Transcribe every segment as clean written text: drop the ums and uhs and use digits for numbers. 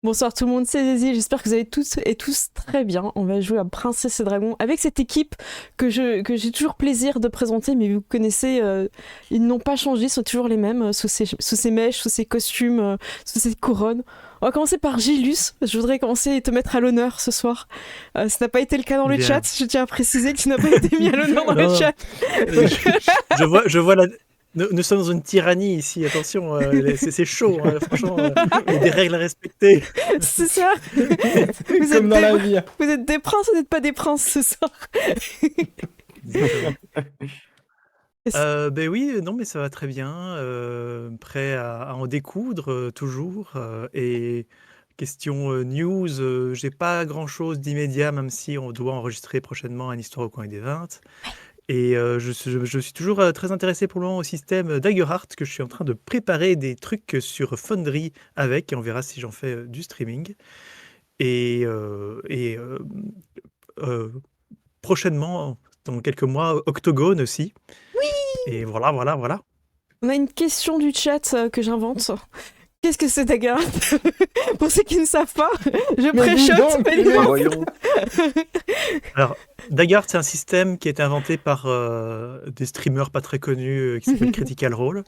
Bonsoir tout le monde, c'est Daisy, j'espère que vous allez toutes et tous très bien. On va jouer à Princesse et Dragon avec cette équipe que j'ai toujours plaisir de présenter, mais vous connaissez, ils n'ont pas changé, ils sont toujours les mêmes, sous ces mèches, sous ces costumes, sous ces couronnes. On va commencer par Gilus, je voudrais commencer et te mettre à l'honneur ce soir. Ça n'a pas été le cas dans le Bien. chat, je tiens à préciser que tu n'as pas été mis à l'honneur dans le Non, chat. je vois la. Nous sommes dans une tyrannie ici, attention, c'est chaud, hein, franchement, il y a des règles à respecter. C'est ça. Vous êtes Comme dans des, la vie. vous êtes des princes ou n'êtes pas des princes ce soir? Ben oui, non, mais ça va très bien, prêt à en découdre toujours. Et question news, j'ai pas grand-chose d'immédiat, même si on doit enregistrer prochainement une histoire au coin des 20. Et je suis toujours très intéressé pour le moment au système Daggerheart, que je suis en train de préparer des trucs sur Foundry avec, et on verra si j'en fais du streaming. Et prochainement, dans quelques mois, Octogone aussi. Et voilà, voilà, voilà. On a une question du chat que j'invente. Qu'est-ce que c'est Daggerheart? Pour ceux qui ne savent pas, je Mais dis pré-shot. donc, mais mais non. Voyons. Alors, Daggerheart, c'est un système qui a été inventé par des streamers pas très connus qui s'appellent Critical Role.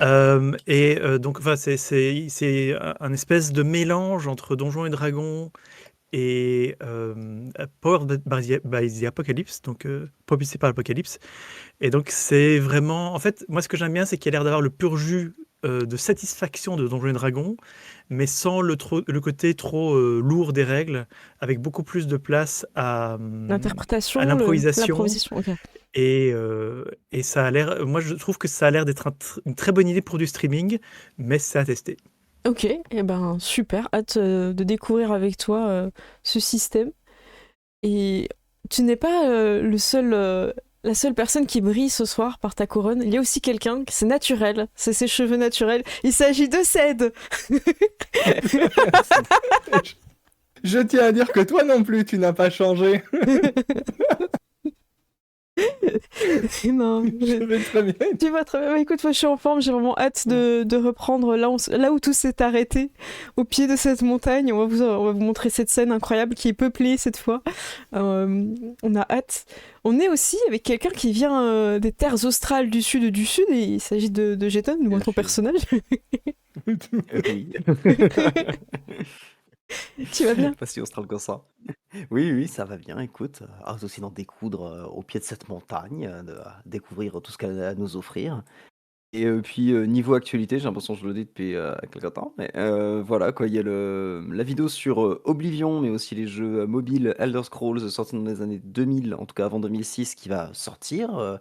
Donc, enfin, c'est un espèce de mélange entre Donjons et Dragons et Powered by the Apocalypse, donc propulsé par l'Apocalypse. Et donc, c'est vraiment. En fait, moi, ce que j'aime bien, c'est qu'il y a l'air d'avoir le pur jus de satisfaction de Donjons et Dragons, mais sans le côté trop lourd des règles, avec beaucoup plus de place à L'interprétation, l'improvisation. l'improvisation, ok. Et ça a l'air. Moi, je trouve que ça a l'air d'être une très bonne idée pour du streaming, mais c'est à tester. Ok, et ben super, hâte de découvrir avec toi ce système. Et tu n'es pas la seule personne qui brille ce soir par ta couronne. Il y a aussi quelqu'un, c'est naturel, c'est ses cheveux naturels. Il s'agit de Ced. je tiens à dire que toi non plus, tu n'as pas changé. Non, Je vais très bien. tu vas très bien. Bah, écoute, moi je suis en forme, j'ai vraiment hâte de reprendre là où tout s'est arrêté, au pied de cette montagne. On va vous montrer cette scène incroyable qui est peuplée cette fois. On a hâte. On est aussi avec quelqu'un qui vient des terres australes du sud et il s'agit de Jeton, de ton personnage. Oui. Tu vas bien? Pas si austral que ça. Oui, oui, ça va bien. Écoute, hâte aussi d'en découdre au pied de cette montagne, de découvrir tout ce qu'elle a à nous offrir. Et puis, niveau actualité, j'ai l'impression que je le dis depuis quelque temps, mais voilà quoi, il y a la vidéo sur Oblivion, mais aussi les jeux mobiles Elder Scrolls sortis dans les années 2000, en tout cas avant 2006, qui va sortir.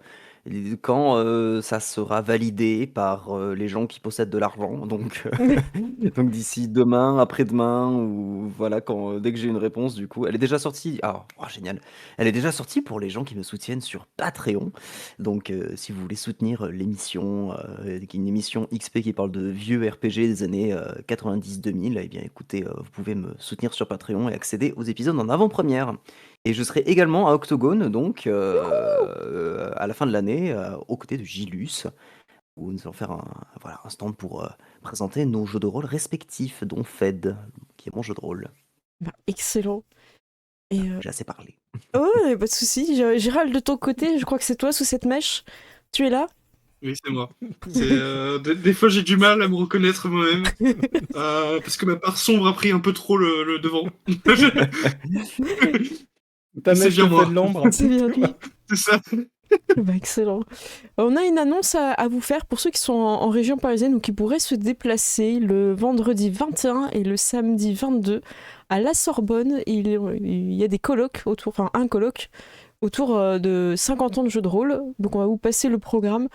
Quand ça sera validé par les gens qui possèdent de l'argent, donc, donc d'ici demain, après-demain, ou voilà, dès que j'ai une réponse, du coup, elle est déjà sortie. Ah, oh, génial! Elle est déjà sortie pour les gens qui me soutiennent sur Patreon. Donc, si vous voulez soutenir l'émission, qui est une émission XP qui parle de vieux RPG des années 90-2000, eh bien écoutez, vous pouvez me soutenir sur Patreon et accéder aux épisodes en avant-première. Et je serai également à Octogone, donc à la fin de l'année, aux côtés de Gilus, où nous allons faire un stand pour présenter nos jeux de rôle respectifs, dont Fed, qui est mon jeu de rôle. Bah, excellent. Et J'ai assez parlé. oh, y a pas de souci. Gérald, de ton côté, je crois que c'est toi sous cette mèche. Tu es là? Oui, c'est moi. Des fois, j'ai du mal à me reconnaître moi-même, parce que ma part sombre a pris un peu trop le devant. Ta C'est mèche bien te moi. fait de l'ombre. C'est bien lui. C'est ça. Bah, excellent. On a une annonce à vous faire pour ceux qui sont en région parisienne ou qui pourraient se déplacer le vendredi 21 et le samedi 22 à la Sorbonne. Il y a des colloques autour, enfin un colloque autour de 50 ans de jeux de rôle. Donc on va vous passer le programme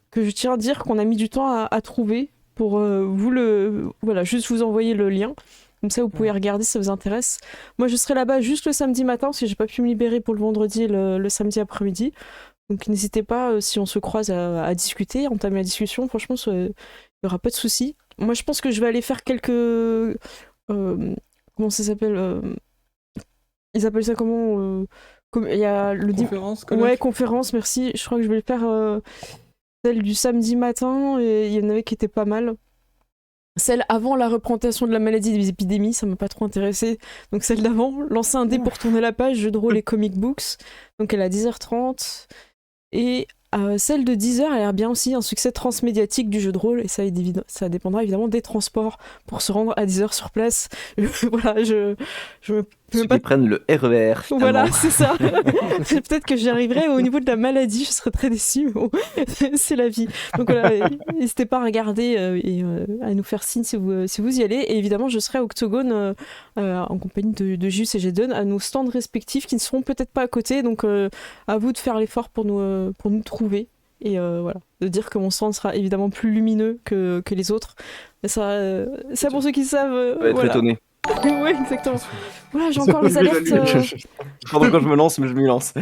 que je tiens à dire qu'on a mis du temps à trouver pour voilà, juste vous envoyer le lien. Comme ça, vous pouvez regarder si ça vous intéresse. Moi, je serai là-bas juste le samedi matin parce que j'ai pas pu me libérer pour le vendredi et le samedi après-midi. Donc n'hésitez pas, si on se croise, à discuter, à entamer la discussion. Franchement, il n'y aura pas de souci. Moi, je pense que je vais aller faire quelques... comment ça s'appelle ils appellent ça comment il y a le Conférence, Ouais, conférence, merci. Je crois que je vais le faire celle du samedi matin. Et il y en avait qui étaient pas mal. Celle avant la représentation de la maladie et des épidémies, ça m'a pas trop intéressé. Donc celle d'avant, lancer un dé pour tourner la page, jeu de rôle et comic books. Donc elle est à 10h30. Et celle de 10h, elle a l'air bien aussi, un succès transmédiatique du jeu de rôle. Et ça dépendra évidemment des transports pour se rendre à 10h sur place. Voilà, je me peux Ceux même pas. qui prennent le RER, Voilà, finalement. c'est ça. Peut-être que j'y arriverai au niveau de la maladie, je serais très déçue, mais bon, c'est la vie. Donc voilà, n'hésitez pas à regarder et à nous faire signe si vous y allez. Et évidemment, je serai à Octogone en compagnie de Jus et Jedon à nos stands respectifs qui ne seront peut-être pas à côté. Donc à vous de faire l'effort pour nous trouver. Et voilà, de dire que mon stand sera évidemment plus lumineux que les autres. Mais ça pour ceux qui savent, On va être voilà. étonné. Oui, exactement. Voilà, j'ai encore les alertes. Je sais pas quand je me lance, mais je m'y lance.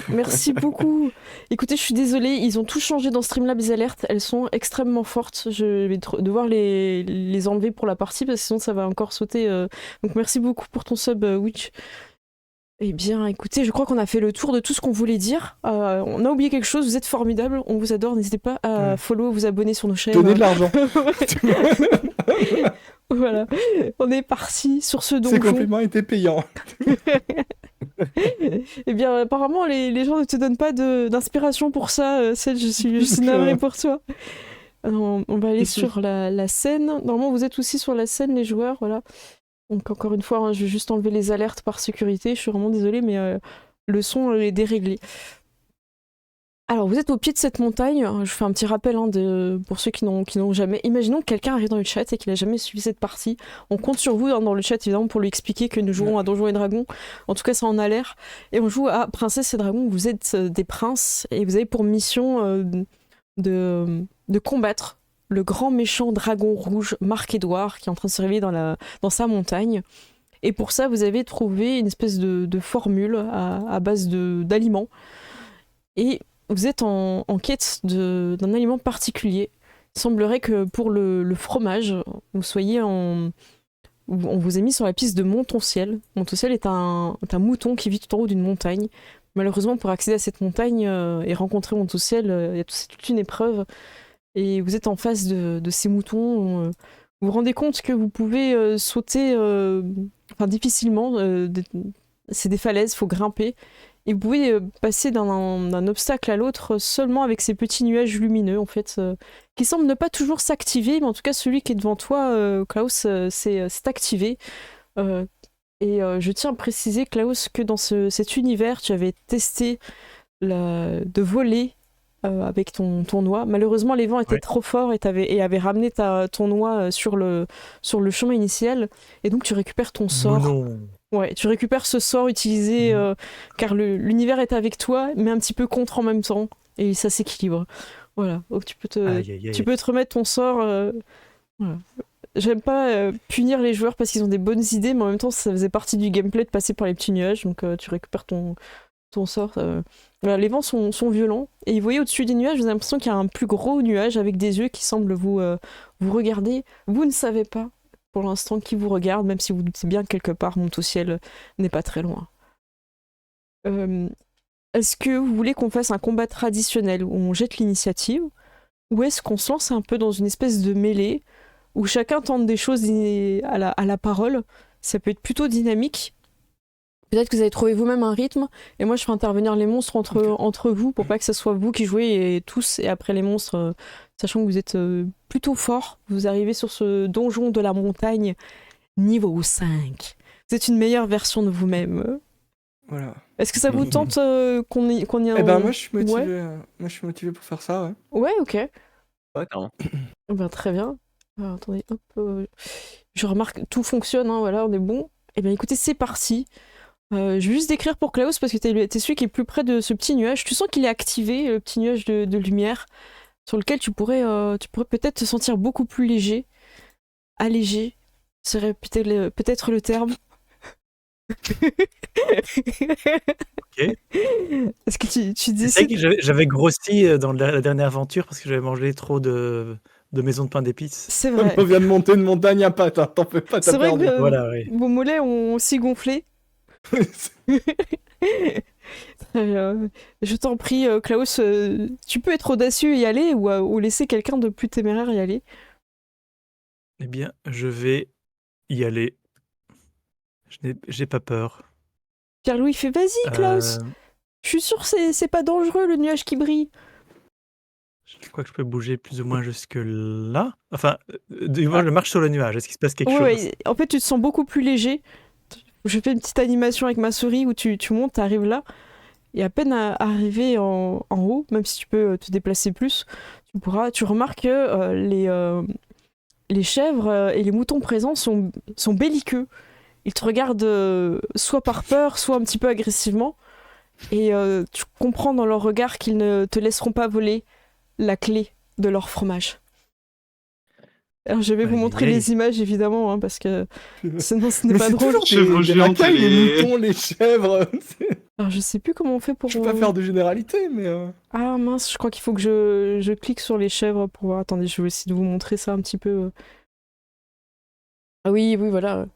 Merci beaucoup. Écoutez, je suis désolée, ils ont tout changé dans Streamlabs, les alertes. Elles sont extrêmement fortes. Je vais devoir les enlever pour la partie parce que sinon ça va encore sauter. Donc merci beaucoup pour ton sub, Witch. Eh bien, écoutez, je crois qu'on a fait le tour de tout ce qu'on voulait dire. On a oublié quelque chose, vous êtes formidables, on vous adore. N'hésitez pas à follow, vous abonner sur nos chaînes. Donnez de l'argent. Voilà, on est parti sur ce Ces donjon. compliments étaient payants. Eh bien, apparemment, les gens ne te donnent pas d'inspiration pour ça. Celle, je suis navrée pour toi. Alors, on va aller sur la scène. Normalement, vous êtes aussi sur la scène, les joueurs. Voilà. Donc, encore une fois, hein, je vais juste enlever les alertes par sécurité. Je suis vraiment désolée, mais le son est déréglé. Alors, vous êtes au pied de cette montagne. Je fais un petit rappel pour ceux qui n'ont jamais. Imaginons que quelqu'un arrive dans le chat et qu'il n'a jamais suivi cette partie. On compte sur vous dans le chat, évidemment, pour lui expliquer que nous jouons à Donjons et Dragons. En tout cas, ça en a l'air. Et on joue à Princesse et Dragons. Vous êtes des princes et vous avez pour mission de combattre le grand méchant dragon rouge Marc-Édouard qui est en train de se réveiller dans sa montagne. Et pour ça, vous avez trouvé une espèce de formule à base d'aliments. Et vous êtes en quête d'un aliment particulier. Il semblerait que pour le fromage, vous soyez on vous a mis sur la piste de Montonciel. Montonciel est un mouton qui vit tout en haut d'une montagne. Malheureusement, pour accéder à cette montagne et rencontrer Montonciel, il y a toute une épreuve. Et vous êtes en face de ces moutons. Vous vous rendez compte que vous pouvez sauter difficilement. C'est des falaises, il faut grimper. Et vous pouvez passer d'un obstacle à l'autre seulement avec ces petits nuages lumineux, en fait, qui semblent ne pas toujours s'activer, mais en tout cas, celui qui est devant toi, Klaus, c'est activé. Je tiens à préciser, Klaus, que dans cet univers, tu avais testé de voler avec ton noix. Malheureusement, les vents étaient trop forts et avaient ramené ton noix sur le chemin initial, et donc tu récupères ton sort. Non. Ouais, tu récupères ce sort utilisé car l'univers est avec toi, mais un petit peu contre en même temps, et ça s'équilibre. Voilà, donc tu peux te remettre ton sort. Voilà. J'aime pas punir les joueurs parce qu'ils ont des bonnes idées, mais en même temps, ça faisait partie du gameplay de passer par les petits nuages, donc tu récupères ton sort. Voilà, les vents sont violents, et vous voyez au-dessus des nuages, vous avez l'impression qu'il y a un plus gros nuage avec des yeux qui semblent vous regarder. Vous ne savez pas pour l'instant qui vous regarde, même si vous doutez bien que quelque part Montonciel n'est pas très loin. Est-ce que vous voulez qu'on fasse un combat traditionnel où on jette l'initiative, ou est-ce qu'on se lance un peu dans une espèce de mêlée où chacun tente des choses à la parole? Ça peut être plutôt dynamique. Peut-être que vous avez trouvé vous-même un rythme, et moi je ferai intervenir les monstres entre vous pour pas que ce soit vous qui jouez et tous, et après les monstres, sachant que vous êtes plutôt fort, vous arrivez sur ce donjon de la montagne niveau 5. Vous êtes une meilleure version de vous-même. Voilà. Est-ce que ça vous tente qu'on y ait Eh ben moi je suis motivé. Ouais. Moi je suis motivé pour faire ça, ouais. Ouais, ok. Ouais, carrément. Ben, très bien. Alors, attendez, hop. Je remarque, tout fonctionne, hein, voilà, on est bon. Eh bien écoutez, c'est parti. Je vais juste décrire pour Klaus parce que t'es celui qui est plus près de ce petit nuage. Tu sens qu'il est activé, le petit nuage de lumière, sur lequel tu pourrais peut-être te sentir beaucoup plus léger. Allégé serait peut-être le terme. Ok. Est-ce que tu disais C'est vrai que j'avais grossi dans la dernière aventure parce que j'avais mangé trop de maisons de pain d'épices. C'est vrai. On vient de monter une montagne à pattes, hein. T'en fais pas, t'as C'est vrai perdu. que Voilà, oui. vos mollets ont aussi gonflé. Très bien. Je t'en prie, Klaus, tu peux être audacieux et y aller ou laisser quelqu'un de plus téméraire y aller. Eh bien, je vais y aller. J'ai pas peur. Pierre-Louis fait vas-y, Klaus. Euh, Je suis sûr que c'est pas dangereux le nuage qui brille. je crois que je peux bouger plus ou moins jusque là. Enfin, du moins, je marche sur le nuage. Est-ce qu'il se passe quelque Ouais, chose? ouais. En fait, tu te sens beaucoup plus léger. Je fais une petite animation avec ma souris où tu montes, t'arrives là. Et à peine arrivé en haut, même si tu peux te déplacer plus, tu remarques que les chèvres et les moutons présents sont belliqueux. Ils te regardent soit par peur, soit un petit peu agressivement. Et tu comprends dans leur regard qu'ils ne te laisseront pas voler la clé de leur fromage. Alors je vais vous Aïe, montrer aïe. les images évidemment, hein, parce que sinon ce n'est Mais pas c'est drôle. toujours Chèvres des géantes racailles, et les les- moutons, les chèvres. Alors je sais plus comment on fait pour... Je peux pas faire de généralité, mais... Ah mince, je crois qu'il faut que je clique sur les chèvres pour voir. Attendez, je vais essayer de vous montrer ça un petit peu. Ah oui, oui, voilà.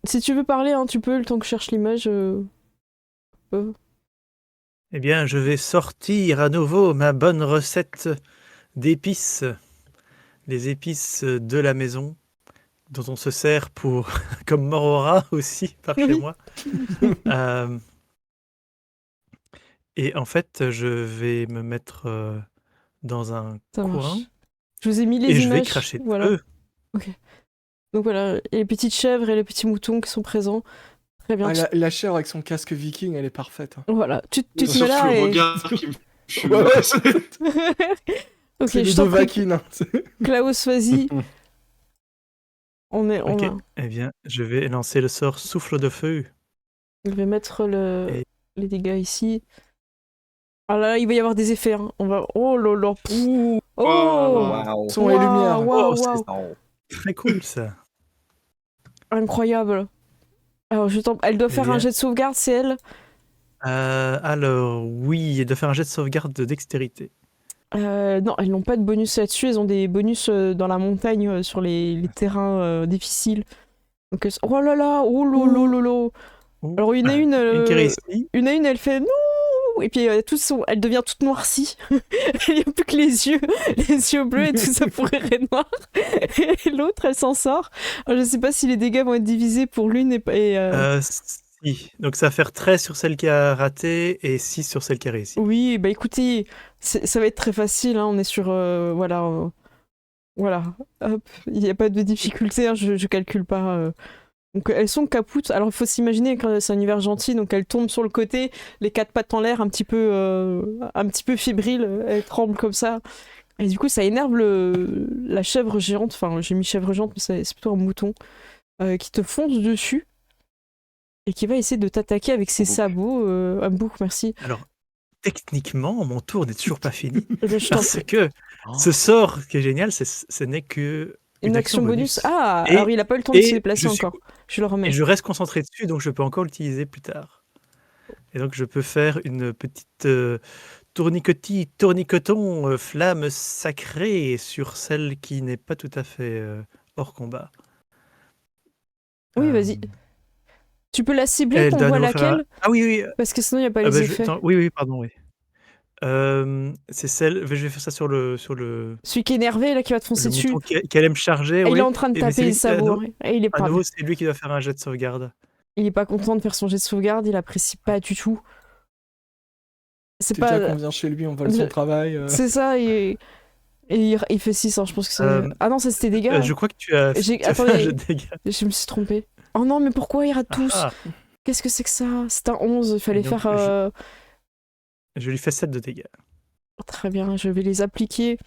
Si tu veux parler, hein, tu peux, le temps que je cherche l'image. Eh bien, je vais sortir à nouveau ma bonne recette d'épices. Les épices de la maison, dont on se sert pour comme Morora aussi par chez Oui. moi. Euh, et en fait, je vais me mettre dans un Ça coin marche. Je vous ai mis les et images. je vais cracher de Voilà. feu. Donc voilà, et les petites chèvres et les petits moutons qui sont présents. Très bien. Ah, la chèvre avec son casque viking, elle est parfaite. Voilà, tu te mets Surtout là le et... regard qui me tue. Ouais, ouais, Ok, c'est je le t'en prie. Dovahkiin, hein. Klaus, vas-y. On Ok, a... eh bien, je vais lancer le sort souffle de feu. Je vais mettre Et- les dégâts ici. Ah là, il va y avoir des effets. Hein. On va... Oh là là. Ouh, Oh waouh. Son et Waouh, lumière. waouh, Oh, c'est waouh. très cool ça. Incroyable. Alors, elle doit Eh faire un bien. jet de sauvegarde, c'est elle. Alors, oui, et de faire un jet de sauvegarde de dextérité. Non, elles n'ont pas de bonus là-dessus. Elles ont des bonus dans la montagne, sur les terrains difficiles. Donc, oh là là, oh là là là là. Ouh. Alors, une à Ah, une, qui réussit. elle fait non. Et puis, elle devient toute noircie. Il n'y a plus que les yeux bleus et tout ça pourrait noir. Et l'autre, elle s'en sort. Alors, je sais pas si les dégâts vont être divisés pour l'une Si. Donc ça va faire 13 sur celle qui a raté et 6 sur celle qui a réussi. Oui, bah écoutez, ça va être très facile, hein, on est sur... voilà. Voilà. Hop, il n'y a pas de difficulté, hein, je calcule pas. Donc elles sont capoutes. Alors il faut s'imaginer que c'est un univers gentil, donc elles tombent sur le côté, les quatre pattes en l'air, un petit peu fébriles, elles tremblent comme ça. Et du coup, ça énerve la chèvre géante, enfin j'ai mis chèvre géante, mais c'est plutôt un mouton, qui te fonce dessus et qui va essayer de t'attaquer avec ses Un bouc. sabots. Un bouc, merci. Alors, techniquement, mon tour n'est toujours pas fini. Eh bien, je t'en Parce prie. que Oh. ce sort qui est génial, ce n'est que Une action bonus. Ah, Et- alors il a pas eu le temps de se et déplacer je suis- encore. Je le remets. Et je reste concentré dessus, donc je peux encore l'utiliser plus tard. Et donc je peux faire une petite tourniqueton, flamme sacrée sur celle qui n'est pas tout à fait hors combat. Oui, Euh, vas-y. Tu peux la cibler, elle qu'on doit voit nouveau faire un- laquelle, Ah oui, oui. parce que sinon il n'y a pas Ah les bah, effets. oui, pardon, oui. C'est celle. Je vais faire ça sur le Celui qui est énervé, là, qui va te foncer dessus. mouton qui allait me charger. Et oui. il est en train de Et mais taper les c'est lui- sabots. Et il est À pas nouveau, c'est lui qui doit faire un jet de sauvegarde. Il est pas content de faire son jet de sauvegarde, il apprécie pas du tout. C'est C'est déjà pas... qu'on vient chez lui, on vole son travail. C'est ça, et il fait 6, hein, je pense que c'est... Ah non, ça c'était dégâts. Je crois que tu as fait un Attendez, jet de dégâts. je me suis trompée. Oh non, mais pourquoi ils ratent tous? Ah, Qu'est-ce que c'est que ça? C'est un 11, il fallait Donc, faire... je lui fais 7 de dégâts. Très bien, je vais les appliquer.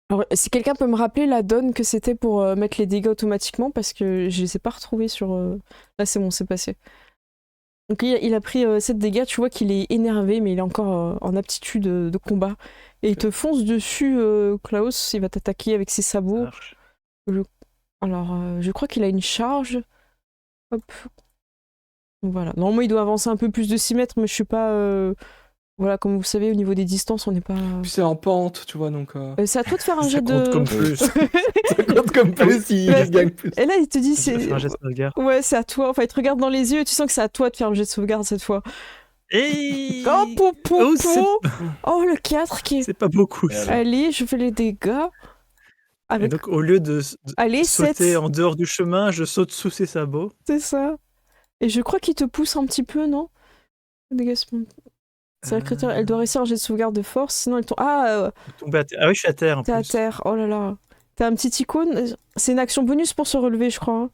Alors, si quelqu'un peut me rappeler la donne que c'était pour mettre les dégâts automatiquement, parce que je les ai pas retrouvés sur... Là, c'est bon, c'est passé. Donc, il a pris 7 dégâts, tu vois qu'il est énervé, mais il est encore en aptitude de combat. Et il te fonce dessus, Klaus, il va t'attaquer avec ses Ça sabots. marche. Alors, je crois qu'il a une charge. Hop. Voilà. Normalement, il doit avancer un peu plus de 6 mètres, mais je suis pas... Voilà, comme vous savez, au niveau des distances, on n'est pas... Puis c'est en pente, tu vois, donc... C'est à toi de faire un Ça jet compte de... comme plus. Ça compte comme plus, il Ouais. gagne plus. Et là, il te dit, Je vais faire un jet de sauvegarde. Ouais, c'est à toi. Enfin, il te regarde dans les yeux et tu sens que c'est à toi de faire le jet de sauvegarde cette fois. Et... Oh, pou, pou, Oh, pou. Oh, le 4 qui est... c'est pas beaucoup. Et alors Allez, je fais les dégâts. Et avec... donc, au lieu de Allez, 7, sauter en dehors du chemin, je saute sous ses sabots. c'est ça. Et je crois qu'il te pousse un petit peu, non? Dégagement. C'est la créature, elle doit réussir un jet de sauvegarde de force, sinon elle tombe... Tomber à terre. Ah oui, je suis à terre en t'es à plus. terre, oh là là. T'as un petit icône, c'est une action bonus pour se relever, je crois.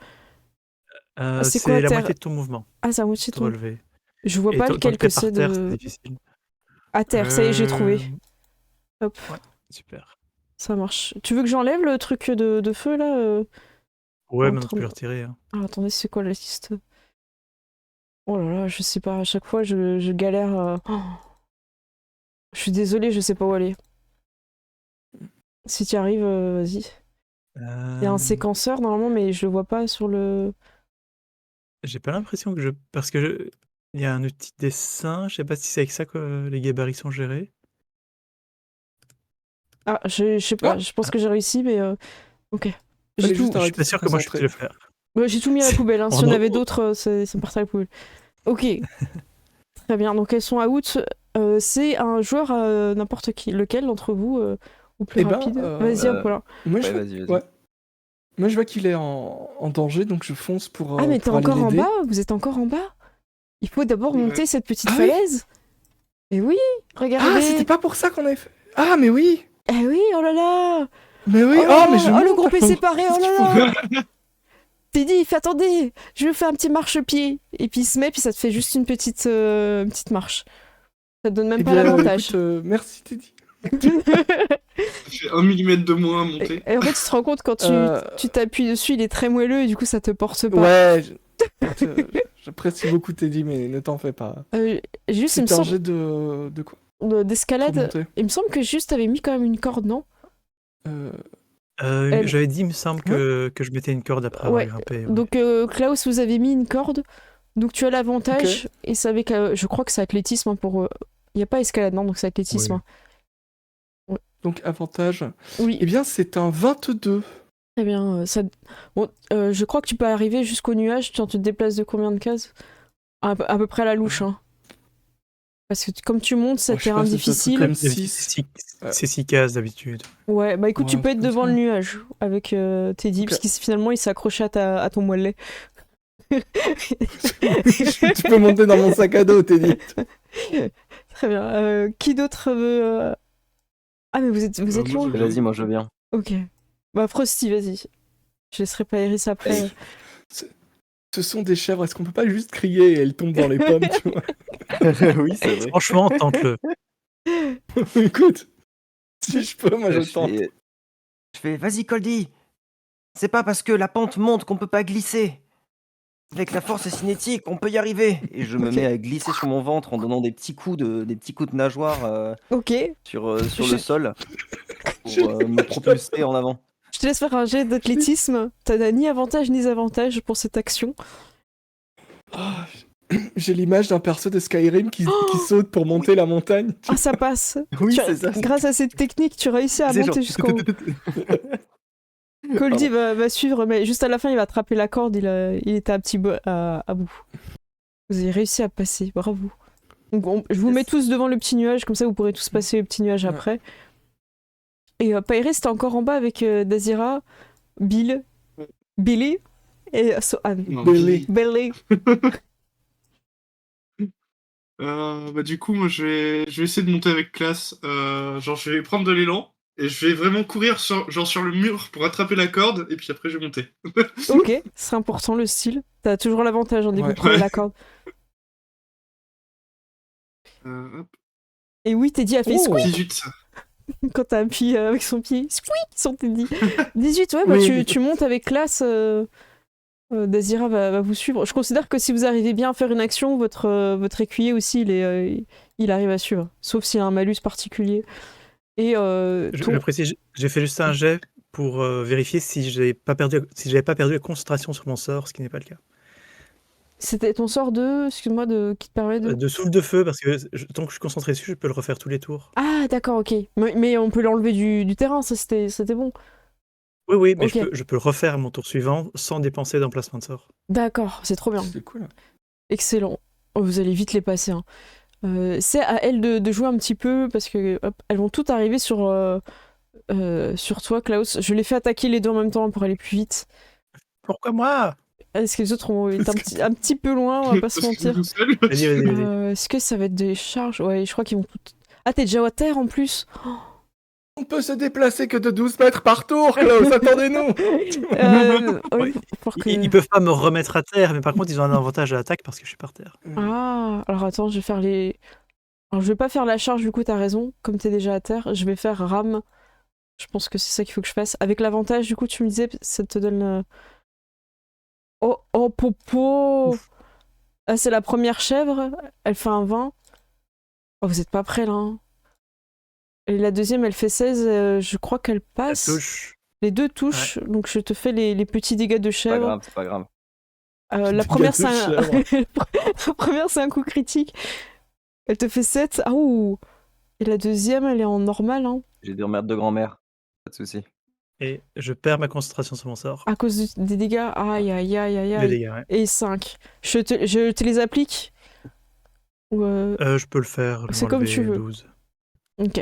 C'est quoi, C'est la terre? moitié de ton mouvement, Ah, c'est à moitié de te ton... relever. Je vois Et pas tant lequel que t'es que par c'est terre, c'est de... difficile. À terre, ça y est, j'ai trouvé. Hop, Super. ça marche. Tu veux que j'enlève le truc de feu, là Ouais, en maintenant train tu peux de- le retirer. Hein. Ah, attendez, c'est quoi la liste? Oh là là, je sais pas, à chaque fois je galère. Oh. Je suis désolée, je sais pas où aller. Si tu arrives, vas-y. Il y a un Euh, séquenceur normalement, mais je le vois pas sur le. J'ai pas l'impression que je. Parce que il y a un outil de dessin, je sais pas si c'est avec ça que les gabarits sont gérés. Ah, je sais pas, Ah. je pense que j'ai réussi, mais ok. J'ai Fallait tout, juste Je suis arrêter pas de se sûr que moi je puisse concentrer. le faire. ouais, j'ai tout mis à la poubelle. Hein. Si En on haut. avait d'autres, ça partait à la poubelle. Ok, très bien. Donc elles sont out. C'est un joueur n'importe qui. Lequel d'entre vous ou plus Eh ben, rapide? Vas-y, Apollin. Moi, Ouais, je vois... vas-y, vas-y. ouais. Moi, je vois qu'il est en danger, donc je fonce pour, Ah, mais t'es pour aller encore en l'aider. bas? Vous êtes encore en bas? Il faut d'abord Ouais. monter cette petite Ah oui. falaise. Et oui, regardez. Ah, c'était pas pour ça qu'on avait fait. Ah, mais oui. Eh oui, oh là là. Mais oui. Oh là Oh, mais là, je oh, le monte, groupe est alors. séparé, oh Qu'est-ce là qu'il là. T'es dit, attendez, je vais faire un petit marchepied. Et puis il se met, puis ça te fait juste une petite marche. Ça te donne même Eh pas bien, l'avantage. écoute, merci, Teddy. Ça fait 1 millimètre de moins à monter. Et en fait, tu te rends compte quand tu t'appuies dessus, il est très moelleux et du coup, ça te porte pas. Ouais, j'apprécie beaucoup Teddy, mais ne t'en fais pas. Juste, il me C'est un semble, jet de quoi? Pour d'escalade, monter. il me semble que juste t'avais mis quand même une corde, non? Elle- J'avais dit, il me semble, que je mettais une corde après Ouais. avoir grimpé. Ouais. Donc, Klaus, vous avez mis une corde. Donc, tu as l'avantage. Et c'est avec, je crois que c'est athlétisme pour. Il n'y a pas escalade, non? Donc, c'est athlétisme. Oui. Hein. Donc, avantage. Oui. Eh bien, c'est un 22. Très bien. Bon, je crois que tu peux arriver jusqu'au nuage. Tu te déplaces de combien de cases? À peu près à la louche. Hein. Parce que comme tu montes, c'est Oh, je sais terrain pas, c'est un truc difficile. comme D'habitude, six. c'est 6 cases d'habitude. Ouais, bah écoute, Ouais, tu peux un être truc devant comme le ça. nuage avec Teddy, Ok. parce que finalement, il s'est accroché à ton moellet. Tu peux monter dans mon sac à dos, Teddy. Très bien. Qui d'autre veut. Ah, mais vous êtes moi, loin. je- Vas-y, moi je veux bien. Ok. Bah, Frosty, vas-y. Je laisserai pas Iris après. Ce sont des chèvres, est-ce qu'on peut pas juste crier et elles tombent dans les pommes, tu vois? Oui, c'est vrai. Franchement, tente-le. Écoute, si je peux, moi je Je tente. fais, vas-y, Coldy. C'est pas parce que la pente monte qu'on peut pas glisser. Avec la force cinétique, on peut y arriver. Et je me Ok. mets à glisser sur mon ventre en donnant des petits coups de nageoire Ok. sur le Je- sol pour me propulser en avant. Je te laisse faire un jet d'athlétisme. T'as ni avantage ni désavantage pour cette action. Ah, j'ai l'image d'un perso de Skyrim qui saute pour monter la montagne. Ah, ça passe. Oui, Tu- c'est ça. Grâce à cette technique, tu réussis à C'est monter genre- jusqu'au haut. Coldy va suivre, mais juste à la fin, il va attraper la corde. Il était à bout. Vous avez réussi à passer, bravo. Donc, je vous mets tous devant le petit nuage, comme ça vous pourrez tous passer le petit nuage Ouais. après. Et Pyrrhus, t'es encore en bas avec Dazira, Billy et Sohan. Non, Billy. Billy. Bah, du coup, moi, je vais essayer de monter avec classe. Genre, je vais prendre de l'élan et je vais vraiment courir sur le mur pour attraper la corde et puis après, je vais monter. Ok, c'est important le style. T'as toujours l'avantage en début Ouais. de prendre Ouais. la corde. Hop, Et oui, Teddy a fait Oh. squeak 18. quand t'as appuyé avec son pied. Squeak sur Teddy. 18, ouais, bah Oui. tu montes avec classe. Dazira va vous suivre. Je considère que si vous arrivez bien à faire une action, votre écuyer aussi, il arrive à suivre. Sauf s'il a un malus particulier. Et Je précise, j'ai fait juste un jet pour vérifier si j'avais pas perdu la concentration sur mon sort, ce qui n'est pas le cas. c'était ton sort excuse-moi, qui te permet de... De souffle de feu, parce que tant que je suis concentré dessus, je peux le refaire tous les tours. Ah, d'accord, ok. Mais on peut l'enlever du terrain, ça c'était bon. Oui, mais Ok. je peux le refaire à mon tour suivant sans dépenser d'emplacement de sort. D'accord, c'est trop bien. C'est cool. Excellent. Oh, vous allez vite les passer. Hein. C'est à elles de jouer un petit peu parce que hop, elles vont toutes arriver sur sur toi, Klaus. Je les fais attaquer les deux en même temps pour aller plus vite. Pourquoi moi? Est-ce que les autres ont été Parce que- un petit peu loin, on va pas se Parce que mentir. tout seul. Vas-y. Est-ce que ça va être des charges? Ouais, je crois qu'ils vont tout... Ah, t'es déjà à terre en plus. On peut se déplacer que de 12 mètres par tour, Klaus, attendez-nous. Ouais. Ils peuvent pas me remettre à terre, mais par contre, ils ont un avantage à l'attaque parce que je suis par terre. Ah, alors attends, je vais faire les... Alors je vais pas faire la charge, du coup, t'as raison. Comme t'es déjà à terre, je vais faire rame. Je pense que c'est ça qu'il faut que je fasse. Avec l'avantage, du coup, tu me disais, ça te donne... Oh, popo! Ah, c'est la première chèvre, elle fait un 20. Oh, vous êtes pas prêts, là. Hein. Et la deuxième, elle fait 16, je crois qu'elle Ça passe. touche. Les deux touchent, donc je te fais les petits dégâts de C'est pas chèvre. grave, c'est pas grave. La Dégâts première, de c'est un... la première, c'est un coup critique. Elle te fait 7. Ah, ouh! Et la deuxième, elle est en normal, hein. J'ai des remèdes de grand-mère. Pas de soucis. Et je perds ma concentration sur mon sort. À cause des dégâts. Aïe, aïe, aïe, aïe, Les aïe. dégâts, ouais. Et 5. Je te les applique? Ou Je peux le faire. Je vais C'est comme enlever tu veux. 12. Ok.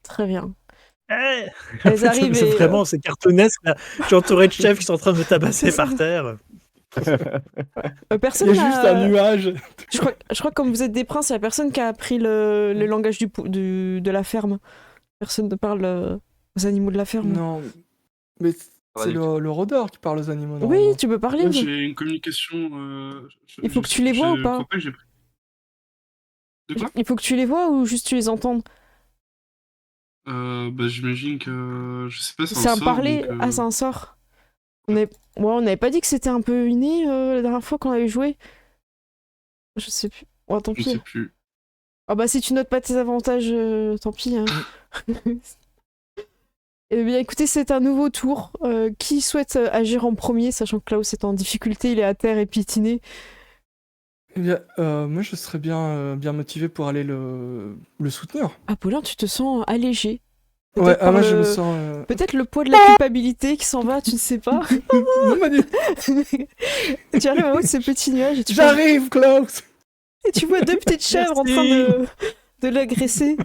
Très bien. Eh Elles arrivent c'est et... vraiment, c'est cartoonesque là. Je suis entouré de chefs qui sont en train de me tabasser par terre. personne Il y a juste n'a- un nuage. Je crois que comme vous êtes des princes, il n'y a personne qui a appris le langage de la ferme. Personne ne parle aux animaux de la ferme. Non, mais Pas c'est du le rôdeur qui parle aux animaux. Oui, normalement. tu peux parler. Moi, mais- j'ai une communication. Il faut que tu les vois ou pas? Je crois pas que j'ai pris. De quoi? Il faut que tu les vois ou juste tu les entendes? Bah, j'imagine que. Je sais pas, C'est un sort, parler. donc, Ah, c'est un sort. Ouais, on n'avait pas dit que c'était un peu inné la dernière fois qu'on avait joué. Je sais plus. Oh, tant Je sais pis. plus. Ah bah si tu notes pas tes avantages, tant pis. Hein. Eh bien écoutez, c'est un nouveau tour. Qui souhaite agir en premier, sachant que Klaus est en difficulté, il est à terre et piétiné. Eh bien, moi, je serais bien motivé pour aller le soutenir. Apollin, tu te sens allégé. Ouais, Peut-être par moi, je le- me sens. Peut-être le poids de la culpabilité qui s'en va, tu ne sais pas. Non, Manu, Tu arrives en haut de ce petit nuage et j'arrive, Klaus. et tu vois deux petites chèvres en train de l'agresser.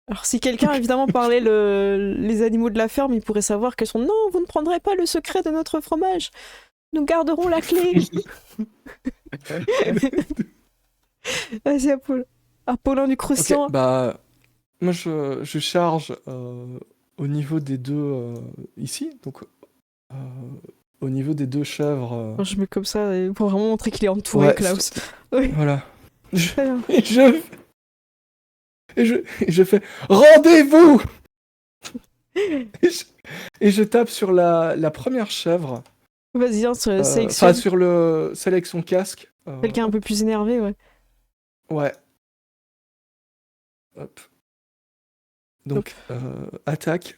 Alors si quelqu'un évidemment parlait les animaux de la ferme, il pourrait savoir qu'elles sont « Non, vous ne prendrez pas le secret de notre fromage. Nous garderons la clé. » Vas-y, Apollin du Ok, croissant. bah, moi, je charge au niveau des deux ici, donc au niveau des deux chèvres. Je mets comme ça pour vraiment montrer qu'il est entouré, Ouais, Klaus. Oui, Voilà. très bien. Et je fais rendez-vous. Et je tape sur la première chèvre. Vas-y, hein, Enfin, sélectionne. sur celle avec son casque. Quelqu'un un peu plus énervé, ouais. Ouais. Hop. Donc, attaque.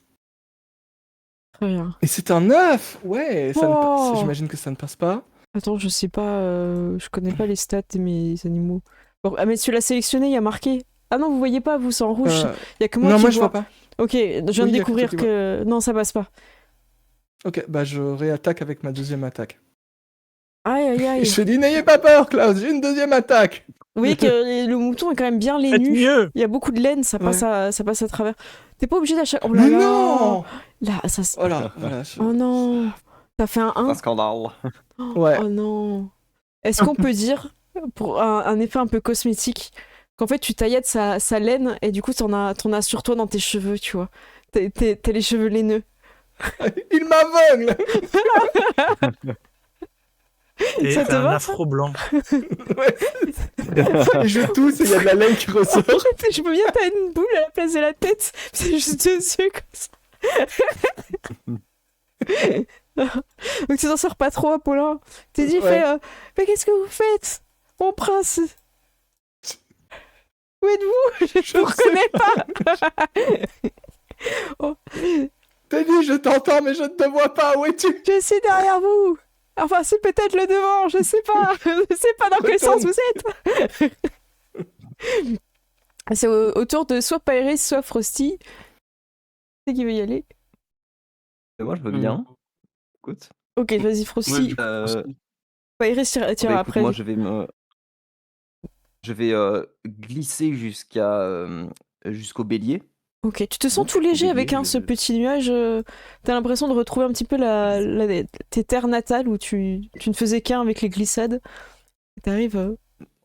Très bien. Et c'est un 9. Ouais, Oh. j'imagine que ça ne passe pas. Attends, je sais pas, je connais pas les stats de mes animaux. Bon, ah mais tu l'as sélectionné, il y a marqué. Ah non, vous voyez pas, vous, c'est en rouge. Il y a que moi non, qui moi, je vois. vois pas. Ok, je viens Oui, de y a que découvrir toi qui que... Non, ça passe pas. Ok, bah je réattaque avec ma deuxième attaque. Aïe, aïe, Et aïe. je te dis, n'ayez pas peur, Klaus, j'ai une deuxième attaque. Vous voyez que le mouton est quand même bien Faites lainu. mieux. Il y a beaucoup de laine, ça passe, ça passe à travers. T'es pas obligé d'acheter... Oh là Mais là. non. Là, ça... Voilà. Oh non. T'as fait un 1. Un scandale. Ouais. Oh non. Est-ce qu'on peut dire, pour un effet un peu cosmétique, qu'en fait tu taillates sa laine et du coup t'en as sur toi dans tes cheveux, tu vois. T'as les cheveux laineux. Il m'aveugle. Et Ça te t'as un va, afro blanc. Et je tousse et il y a de la laine qui ressort. Je peux bien t'as une boule à la place de la tête. C'est juste dessus comme ça. Donc tu t'en sors pas trop, Apollin. T'es dit, Ouais. mais qu'est-ce que vous faites, mon prince? Où êtes-vous? Je vous reconnais pas. Oh, T'as dit, je t'entends, mais je ne te vois pas. Où es-tu? je suis derrière vous. Enfin, c'est peut-être le devant, je sais pas. Je sais pas dans quel sens Retourne. vous êtes. C'est au tour de soit Pairis, soit Frosty. C'est qui veut y aller? Moi, je veux bien. Écoute. Ok, vas-y, Ouais, Frosty. du coup, aussi. Pairis tire Bah, écoute, après. moi, je vais glisser jusqu'au bélier. Ok, tu te sens Donc, tout léger avec oublié, ce petit nuage. T'as l'impression de retrouver un petit peu tes terres natales où tu ne faisais qu'un avec les glissades. T'arrives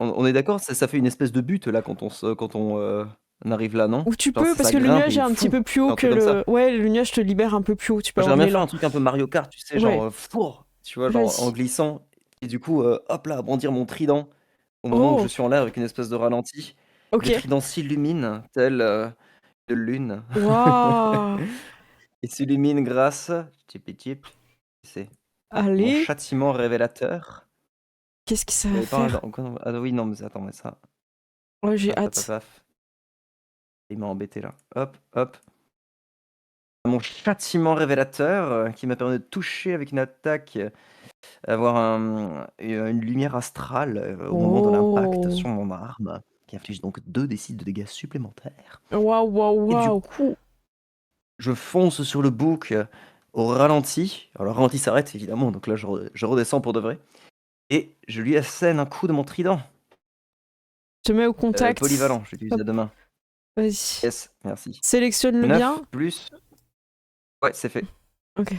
On est d'accord, ça fait une espèce de butte là quand on arrive là, non? où tu Genre peux, parce ça que le grimpe nuage et est un petit fou, peu plus un haut que truc comme ça. le. Ouais, le nuage te libère un peu plus haut, tu peux Moi, avoir j'aimerais de bien faire l'élan. un truc un peu Mario Kart, tu sais, Ouais, genre four, tu vois, genre en vas-y. glissant. Et du coup, hop là, bondir mon trident au moment où je Oh, suis en l'air avec une espèce de ralenti. Le ok. trident s'illumine tel de lune. Waouh. Il s'illumine grâce, tip tip, c'est mon Allez, châtiment révélateur. qu'est-ce que ça Il va avait pas faire? ah oui, non, mais attends, mais ça. Oh, j'ai Paf, paf, paf, hâte. paf. Il m'a embêté là. Hop, hop. Mon châtiment révélateur qui m'a permis de toucher avec une attaque, avoir une lumière astrale au moment de l'impact Oh. sur mon arme, qui inflige donc 2d6 de dégâts supplémentaires. Waouh, waouh, Et du waouh. coup, je fonce sur le bouc au ralenti. Alors le ralenti s'arrête évidemment, donc là je redescends pour de vrai. Et je lui assène un coup de mon trident. Je te mets au contact. Polyvalent, je l'utilise Hop, à deux mains. vas-y. Yes, merci. Sélectionne-le 9 bien. plus. Ouais, c'est fait. Ok.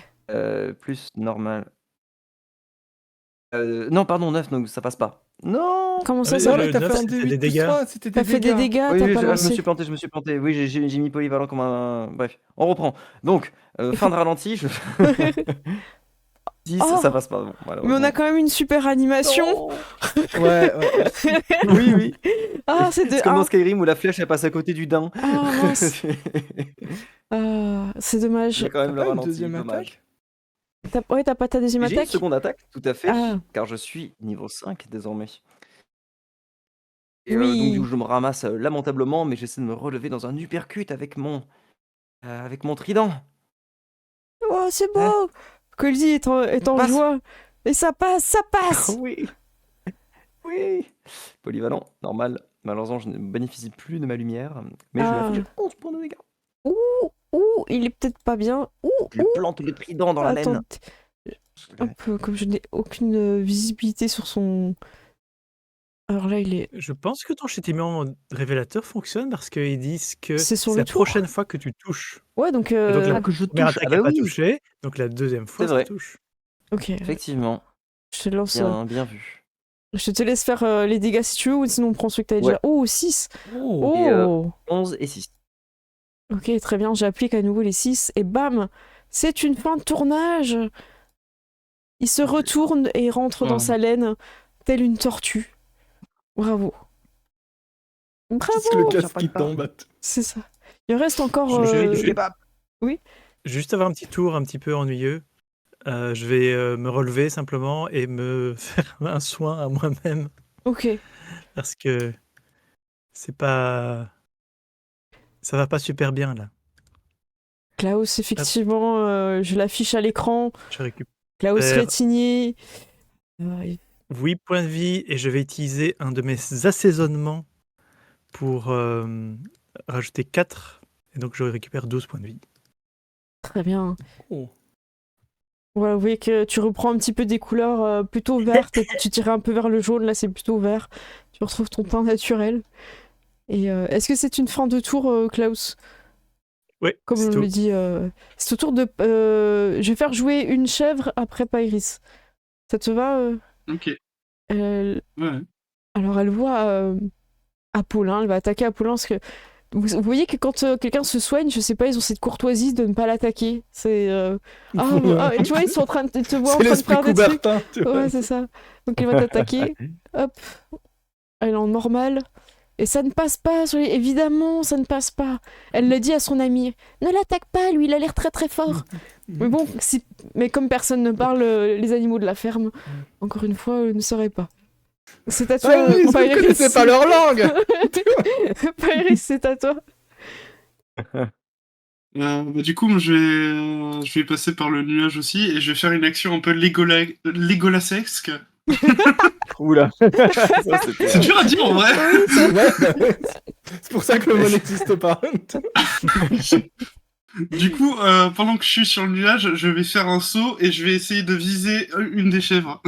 Plus normal. Non, pardon, 9, donc ça passe pas. Non! Comment ça, Oui, ça Non, va? mais le t'as 9, fait un c'était D8 des plus dégâts. 3, c'était T'as des fait des dégâts. dégâts, Oui, t'as oui, pas je me lancé. suis planté. Oui, j'ai mis polyvalent comme un. Bref, on reprend. Donc, Il fin faut. de ralenti. 10, ça Oh! passe pas, bon, Mais on a malheureusement. quand même une super animation! Non! Ouais. Oui, oui. Ah, c'est de C'est comme dans 1. Skyrim où la flèche elle passe à côté du daim. Ah, mince. Ah, c'est dommage. J'ai quand T'as même le pas une ralenti, deuxième dommage. attaque? Ouais, t'as pas ta deuxième J'ai une attaque? seconde attaque, tout à fait, Ah, car je suis niveau 5 désormais. Et donc, du coup, oui. je me ramasse lamentablement, mais j'essaie de me relever dans un uppercut avec mon trident. Oh, c'est Hein? beau! Colzy est en Passe! joie. Et ça passe, ça passe! Oui, oui. Polyvalent, normal. Malheureusement, je ne bénéficie plus de ma lumière, mais je lui inflige Ah. 11 points de dégâts. Ouh, ouh, il est peut-être pas bien. Ouh, Je lui ouh. plante le trident dans la Attends, laine. hop, comme je n'ai aucune visibilité sur son. Alors là, il est. Je pense que ton châtiment révélateur fonctionne parce qu'ils disent que C'est sur c'est le la tour. prochaine fois que tu touches. Ouais, donc. Et donc la Ah, que je première touche. attaque Ah bah n'a pas oui, touché, donc la deuxième fois c'est ça vrai. touche. Ok, Effectivement. je te lance. Bien vu. Je te laisse faire les dégâts si tu veux, ou sinon on prend ceux que t'avais Ouais. déjà. Oh, 6! Oh. Et Oh! 11 et 6. Ok, très bien, j'applique à nouveau les 6 et bam! C'est une fin de tournage! Il se retourne et rentre dans Wow. sa laine, telle une tortue. Bravo! C'est le Bravo! casque qui tombe. C'est ça. Il reste encore. Je- Oui? Juste avoir un petit tour un petit peu ennuyeux, je vais me relever simplement et me faire un soin à moi-même Ok. parce que c'est pas, ça va pas super bien là. Klaus, effectivement, je l'affiche à l'écran. Je récupère Klaus Rétigné. 8 points de vie et je vais utiliser un de mes assaisonnements pour rajouter 4 et donc je récupère 12 points de vie. Très bien. Oh. Voilà, vous voyez que tu reprends un petit peu des couleurs plutôt vertes. Tu tirais un peu vers le jaune, là c'est plutôt vert. Tu retrouves ton teint naturel. Et est-ce que c'est une fin de tour, Klaus? Oui, Comme c'est on tout. le dit, c'est au tour de. Je vais faire jouer une chèvre après Pairis. Ça te va Ok. Elle- Ouais. Alors elle voit Apollin, elle va attaquer Apollin parce que vous voyez que quand quelqu'un se soigne, je sais pas, ils ont cette courtoisie de ne pas l'attaquer. C'est tu vois, ils sont en train de te voir en C'est train de l'esprit faire des trucs. Coubertin, tu vois. Ouais, c'est ça. Donc elle va t'attaquer. Hop. Elle est en normal. Et ça ne passe pas, évidemment, ça ne passe pas. Elle le dit à son ami. Ne l'attaque pas, lui, il a l'air très très fort. Mais bon, mais comme personne ne parle, les animaux de la ferme, encore une fois, ne sauraient pas. C'est à toi, Ah oui, ils ne connaissaient pas leur langue. Pairis, c'est à toi. Du coup, moi, je vais passer par le nuage aussi et je vais faire une action un peu Legolasesque. Oula. Ça, c'était- C'est dur à dire en vrai. Oui, ça- Ouais, bah ouais. C'est pour ça que le mot n'existe pas. Du coup, pendant que je suis sur le nuage, je vais faire un saut et je vais essayer de viser une des chèvres.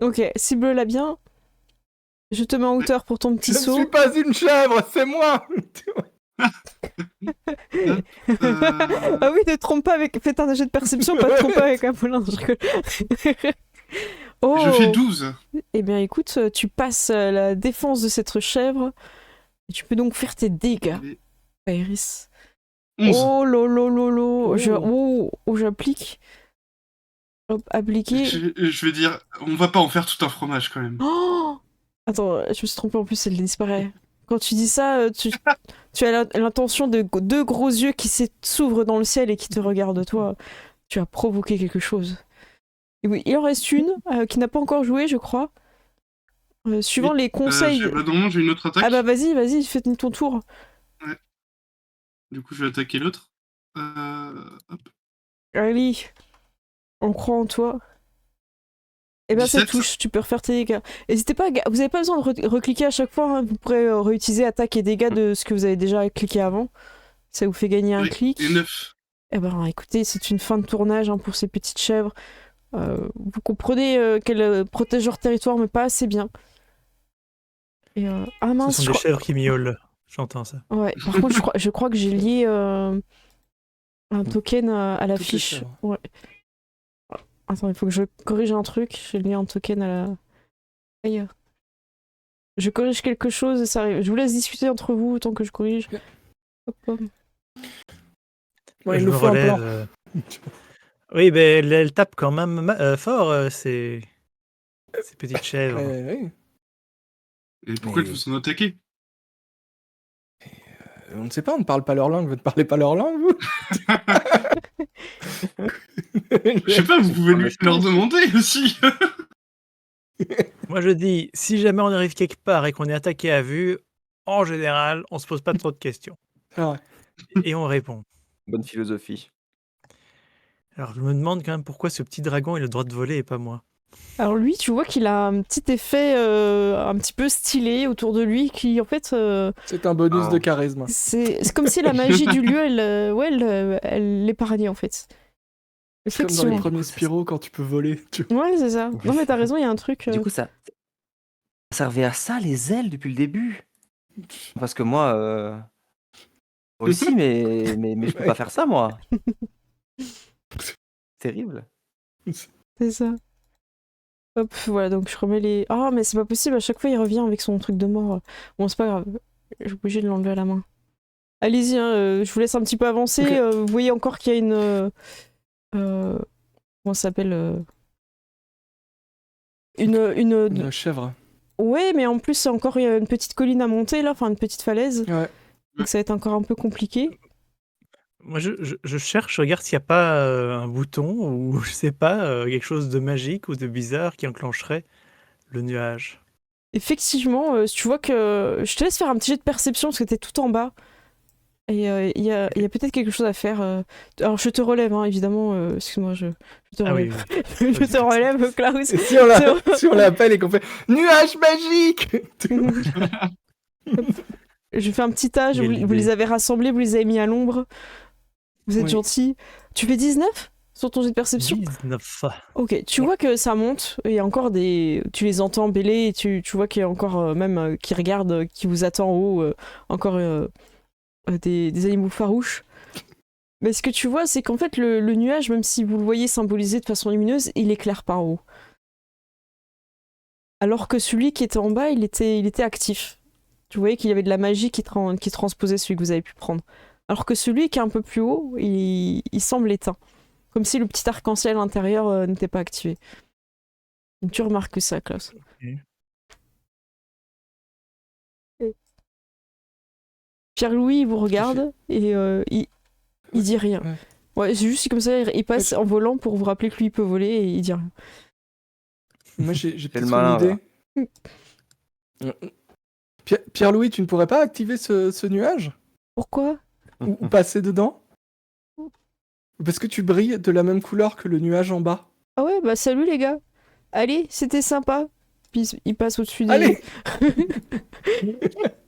Ok, cible-la bien. Je te mets en hauteur pour ton petit Je ne saut. suis pas une chèvre, c'est moi. Hop, Ah oui, ne te trompe pas avec. Faites un jet de perception, pas te tromper avec un poulain. Je rigole. Oh. Je fais 12. Eh bien, écoute, tu passes la défense de cette chèvre. Et tu peux donc faire tes dégâts, Iris. 11. Oh lolo. Oh. J'applique. Hop, appliquer. Je vais dire, on va pas en faire tout un fromage quand même. Oh Attends, je me suis trompée en plus, elle disparaît. Quand tu dis ça, tu as l'intention de deux gros yeux qui s'ouvrent dans le ciel et qui te regardent toi. Tu as provoqué quelque chose. Et oui, il en reste une qui n'a pas encore joué, je crois. Suivant les conseils. Normalement, j'ai une autre attaque. Ah bah vas-y, fais ton tour. Du coup, je vais attaquer l'autre. Hop. Allez, on croit en toi. Et ben ça 17. touche, tu peux refaire tes dégâts. N'hésitez pas, vous avez pas besoin de recliquer à chaque fois, hein. Vous pourrez réutiliser attaque et dégâts de ce que vous avez déjà cliqué avant. Ça vous fait gagner un Oui, clic. Et 9. Eh ben écoutez, c'est une fin de tournage hein, pour ces petites chèvres. Vous comprenez qu'elles protègent leur territoire, mais pas assez bien. Et ah Ce mince, sont je des crois... chèvres qui miaulent. J'entends ça. Ouais, par contre, je crois que j'ai lié un token à Toutes les l'affiche. chèvres. Ouais. Attends, il faut que je corrige un truc. J'ai lié un token à la... Aïe. Je corrige quelque chose et ça arrive. Je vous laisse discuter entre vous tant que je corrige. Hop. Ouais, il Je nous me faut un relève. plan. Oui, ben elle tape quand même fort, ces petites chèvres. Oui. Et pourquoi Mais- ils vous ont attaqué? On ne sait pas, on ne parle pas leur langue. Vous ne parlez pas leur langue, vous? Je sais pas, vous pouvez leur demander aussi. Moi, je dis, si jamais on arrive quelque part et qu'on est attaqué à vue, en général, on se pose pas trop de questions. C'est vrai. Et on répond. Bonne philosophie. Alors, je me demande quand même pourquoi ce petit dragon a le droit de voler et pas moi. Alors lui, tu vois qu'il a un petit effet un petit peu stylé autour de lui qui, en fait, C'est un bonus Ah. de charisme. c'est comme si la magie du lieu, elle l'épargnait, en fait. Comme dans les Effectivement. premiers Spyro quand tu peux voler. Tu vois. Ouais, c'est ça. Non, mais t'as raison, il y a un truc... Du coup, ça servait à ça, les ailes, depuis le début. Parce que moi aussi, mais je peux pas faire ça, moi. Terrible. C'est ça. Hop, voilà, donc je remets les... Ah, mais c'est pas possible, à chaque fois il revient avec son truc de mort. Bon, c'est pas grave, je suis obligée de l'enlever à la main. Allez-y, hein, je vous laisse un petit peu avancer. Ok. Vous voyez encore qu'il y a une... comment ça s'appelle Une chèvre. Ouais, mais en plus, c'est encore il y a une petite colline à monter, là, enfin une petite falaise. Ouais. Donc ça va être encore un peu compliqué. Moi, je cherche, je regarde s'il n'y a pas un bouton ou, je sais pas, quelque chose de magique ou de bizarre qui enclencherait le nuage. Effectivement, tu vois que... Je te laisse faire un petit jet de perception, parce que t'es tout en bas. Et il y a peut-être quelque chose à faire. Alors, je te relève, hein, évidemment. Excuse-moi, je te Ah oui, relève. oui. Je te relève, Klaus. Et si on l'appelle et qu'on fait nuage magique. Je fais un petit tas, Quelle vous les idée. avez rassemblés, vous les avez mis à l'ombre. Vous êtes Oui. gentils. Tu fais 19 sur ton jet de perception? 19. Ok, tu vois que ça monte, il y a encore des... Tu les entends bêler, et tu vois qu'il y a encore même qui regardent, qui vous attend en haut, encore des animaux farouches. Mais ce que tu vois, c'est qu'en fait, le nuage, même si vous le voyez symbolisé de façon lumineuse, il éclaire par haut. Alors que celui qui était en bas, il était actif. Tu voyais qu'il y avait de la magie qui transposait celui que vous avez pu prendre. Alors que celui qui est un peu plus haut, il semble éteint. Comme si le petit arc-en-ciel intérieur n'était pas activé. Donc tu remarques ça, Klaus. Pierre-Louis, il vous regarde et il dit rien. Ouais. Ouais, c'est juste comme ça, il passe en volant pour vous rappeler que lui, il peut voler et il dit rien. Moi, j'ai le peut-être malin, une idée. Pierre-Louis, tu ne pourrais pas activer ce nuage Pourquoi? ou passer dedans? Parce que tu brilles de la même couleur que le nuage en bas. Ah ouais, bah salut les gars. Allez, c'était sympa. Puis il passe au-dessus des... Allez.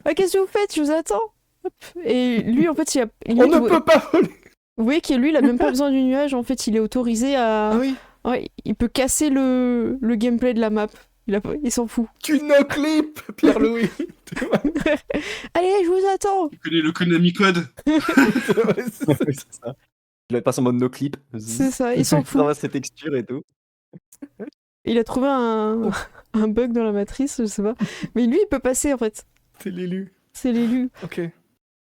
Ah, qu'est-ce que vous faites? Je vous attends. Hop. Et lui, en fait, On ne peut pas voler. Vous voyez qu'il lui, il a même pas besoin du nuage. En fait, il est autorisé à... Ah oui. Ouais, il peut casser le gameplay de la map. Il s'en fout. Tu no-clip, Pierre-Louis. Allez, je vous attends. Tu connais le Konami Code. Ouais, c'est ça. Oui, c'est ça. Il passe en mode no clip. C'est ça, il s'en fout. Travaille ses textures et tout. Il a trouvé un bug dans la matrice, je sais pas. Mais lui, il peut passer, en fait. C'est l'élu. C'est l'élu. Ok.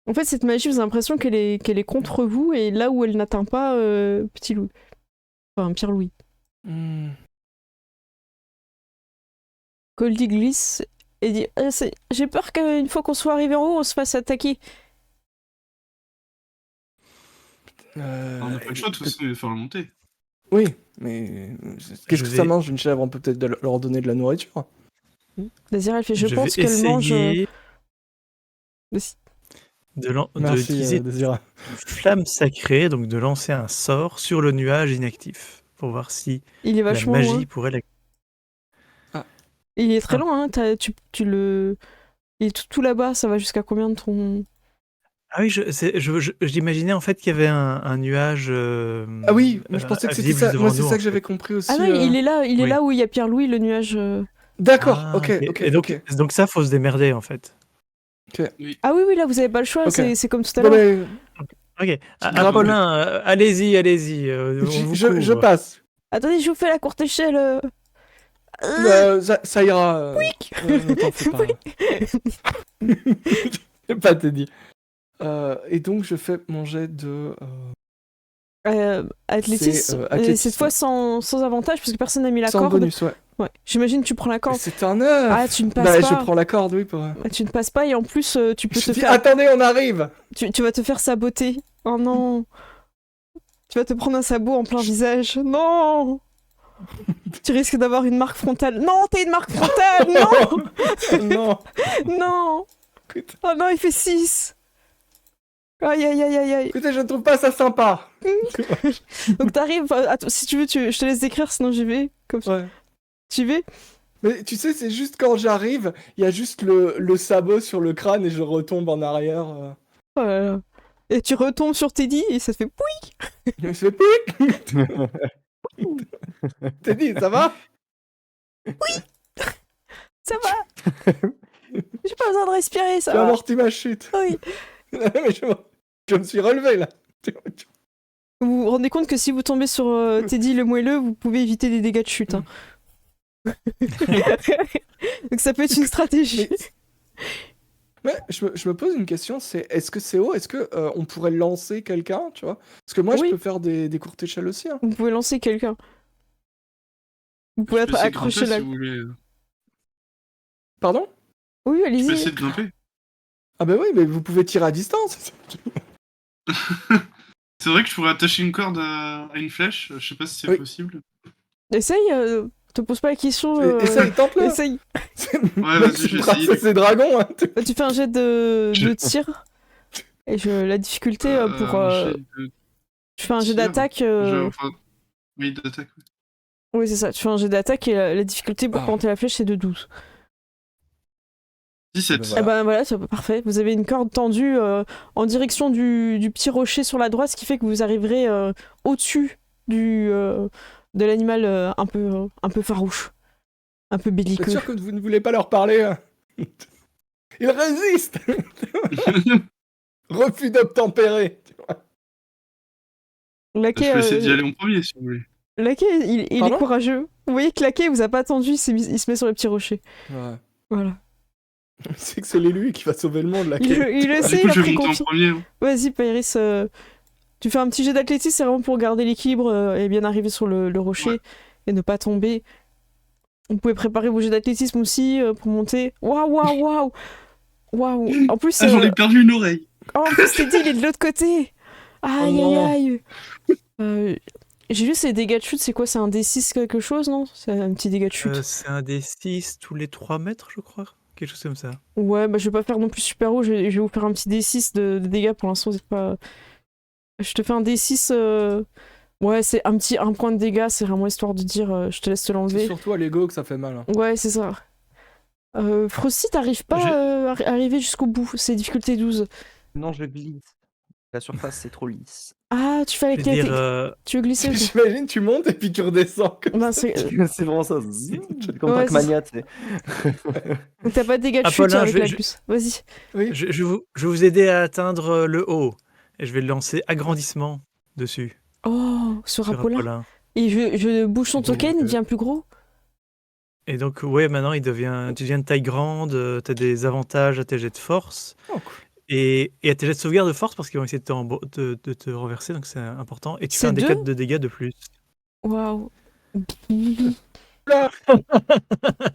En fait, cette magie, vous avez l'impression qu'elle est contre vous, et là où elle n'atteint pas Petit Louis. Enfin, Pierre-Louis. Hmm. Goldie glisse et dit j'ai peur qu'une fois qu'on soit arrivé en haut, on se fasse attaquer. On n'a pas le choix de toute façon de faire la montée. Oui, mais qu'est-ce que ça mange une chèvre? On peut peut-être leur donner de la nourriture. Désiré, elle fait je pense vais qu'elle mange. essayer Vas-y. Merci, d'utiliser Désiré. une flamme sacrée, donc de lancer un sort sur le nuage inactif pour voir si Il est la vachement magie loin. pourrait la... Il est très loin, hein. Tu le. Il est tout là-bas, ça va jusqu'à combien de ton. Ah oui, j'imaginais en fait qu'il y avait un nuage. Ah oui, mais je pensais que c'était visible ça. devant Moi, c'est nous, ça en que j'avais fait. compris aussi. Ah non, il est là Oui. où il y a Pierre-Louis, le nuage. D'accord, Ah, ok. Et donc ça, faut se démerder en fait. Ah oui, là, vous avez pas le choix, Ok. c'est comme tout à Bon, l'heure. mais Ok, grave. Apollin, allez-y. on vous je couvre. passe. Attendez, je vous fais la courte échelle. Ça ira. Ne t'en fais pas. Pas Teddy. Et donc, je fais mon jet de. Athlétisme. C'est, athlétisme. Cette fois sans avantage, parce que personne n'a mis la Sans corde. bonus, ouais. Ouais. J'imagine que tu prends la corde. C'est un œuf. Ah, tu ne passes Bah, pas. je prends la corde, oui. Pour... Tu ne passes pas et en plus, tu peux Je te dis, faire. attendez, on arrive. Tu vas te faire saboter. Oh non. Tu vas te prendre un sabot en plein visage. Non. Tu risques d'avoir une marque frontale. Non, t'as une marque frontale. Non. Non. Non. Écoute. Oh non, il fait 6. Aïe, aïe, aïe, aïe, aïe. Écoutez, je ne trouve pas ça sympa. Donc t'arrives. Attends, si tu veux, je te laisse décrire, sinon j'y vais. Comme ça. Ouais. Tu y vais. Mais tu sais, c'est juste quand j'arrive, il y a juste le sabot sur le crâne et je retombe en arrière. Oh là là. Et tu retombes sur Teddy et ça te fait pouic. Je me fais pique. Teddy, ça va? Ça va. J'ai pas besoin de respirer, ça J'ai va. amorti ma chute. Oui. Mais je me suis relevé là. Vous vous rendez compte que si vous tombez sur Teddy le moelleux, vous pouvez éviter des dégâts de chute. Hein. Donc ça peut être une stratégie. Mais je me pose une question, c'est est-ce que c'est haut? Est-ce que on pourrait lancer quelqu'un, tu vois? Parce que moi Oui. je peux faire des courtes échelles aussi. Hein. Vous pouvez lancer quelqu'un. Vous pouvez Je peux être essayer de accroché grimper là. si vous voulez. Pardon? Oui, Je peux allez-y. essayer de grimper. Ah bah oui, mais vous pouvez tirer à distance. C'est vrai que je pourrais attacher une corde à une flèche. Je sais pas si c'est Oui. possible. Essaye, te pose pas la question. Essaye, tente-le. Essaye. Ouais, vas-y, je vais essayer. C'est dragons. Hein. Bah, tu fais un jet de Je- tir. Et la difficulté pour. Tu fais un jet tir. d'attaque. Enfin, oui, d'attaque. Ouais. Oui, c'est ça. Tu fais un jet d'attaque et la difficulté pour Ah. planter la flèche, c'est de 12. 17. Voilà. Eh ben voilà, c'est parfait. Vous avez une corde tendue en direction du petit rocher sur la droite, ce qui fait que vous arriverez au-dessus de l'animal un peu farouche, un peu Je suis belliqueux. sûr que vous ne voulez pas leur parler. Hein. Ils résistent. Refus d'obtempérer. Laquais, Je peux essayer d'y aller en premier si vous voulez. Laquais, il est Pardon courageux. Vous voyez que Laquais, il vous a pas attendu, il se met sur le petit rocher. Ouais. Voilà. C'est que c'est l'élu qui va sauver le monde là. Il le Du sait, coup, il a je pris vais monter en confiance. premier. Hein. Vas-y, Pairis, tu fais un petit jet d'athlétisme, c'est vraiment pour garder l'équilibre et bien arriver sur le rocher Ouais. et ne pas tomber. Vous pouvez préparer vos jets d'athlétisme aussi pour monter. Waouh, waouh, waouh! Waouh! En plus, Ah, j'en ai perdu une oreille. en plus, Teddy, il est de l'autre côté! Aïe, Oh aïe, aïe! J'ai lu, c'est dégâts de chute, c'est quoi? C'est un D6 quelque chose, non? C'est un petit dégât de chute. C'est un des 6 tous les 3 mètres, je crois. Quelque chose comme ça. Ouais, bah je vais pas faire non plus super haut, je vais vous faire un petit D6 de dégâts pour l'instant, c'est pas. Je te fais un D6. Ouais, c'est un point de dégâts, c'est vraiment histoire de dire je te laisse te C'est l'enlever. surtout à l'ego que ça fait mal. Hein. Ouais, c'est ça. Frosty, t'arrives pas à arriver jusqu'au bout, c'est difficulté 12. Non, je glisse. La surface, c'est trop lisse. Ah, tu fais Je avec vais les... dire, Tu veux glisser? Ok. J'imagine, tu montes et puis tu redescends comme Ben, ça. C'est vraiment ça. Comme Ouais, Trackmania, tu sais. Donc t'as pas de dégâts de chute Apollin, avec la gluce. Vas-y. Oui. je vais vous aider à atteindre le haut. Et je vais le lancer agrandissement dessus, Oh, sur sur Apollin. Apollin. Et je bouge son Donc, token, il devient plus gros. Et donc, ouais, maintenant, tu deviens de taille grande, tu as des avantages à tes jets de force. Oh, cool. Et à tes jets de sauvegarde de force, parce qu'ils vont essayer de te renverser, donc c'est important. Et tu fais C'est un deux? D4 de dégâts de plus. Waouh.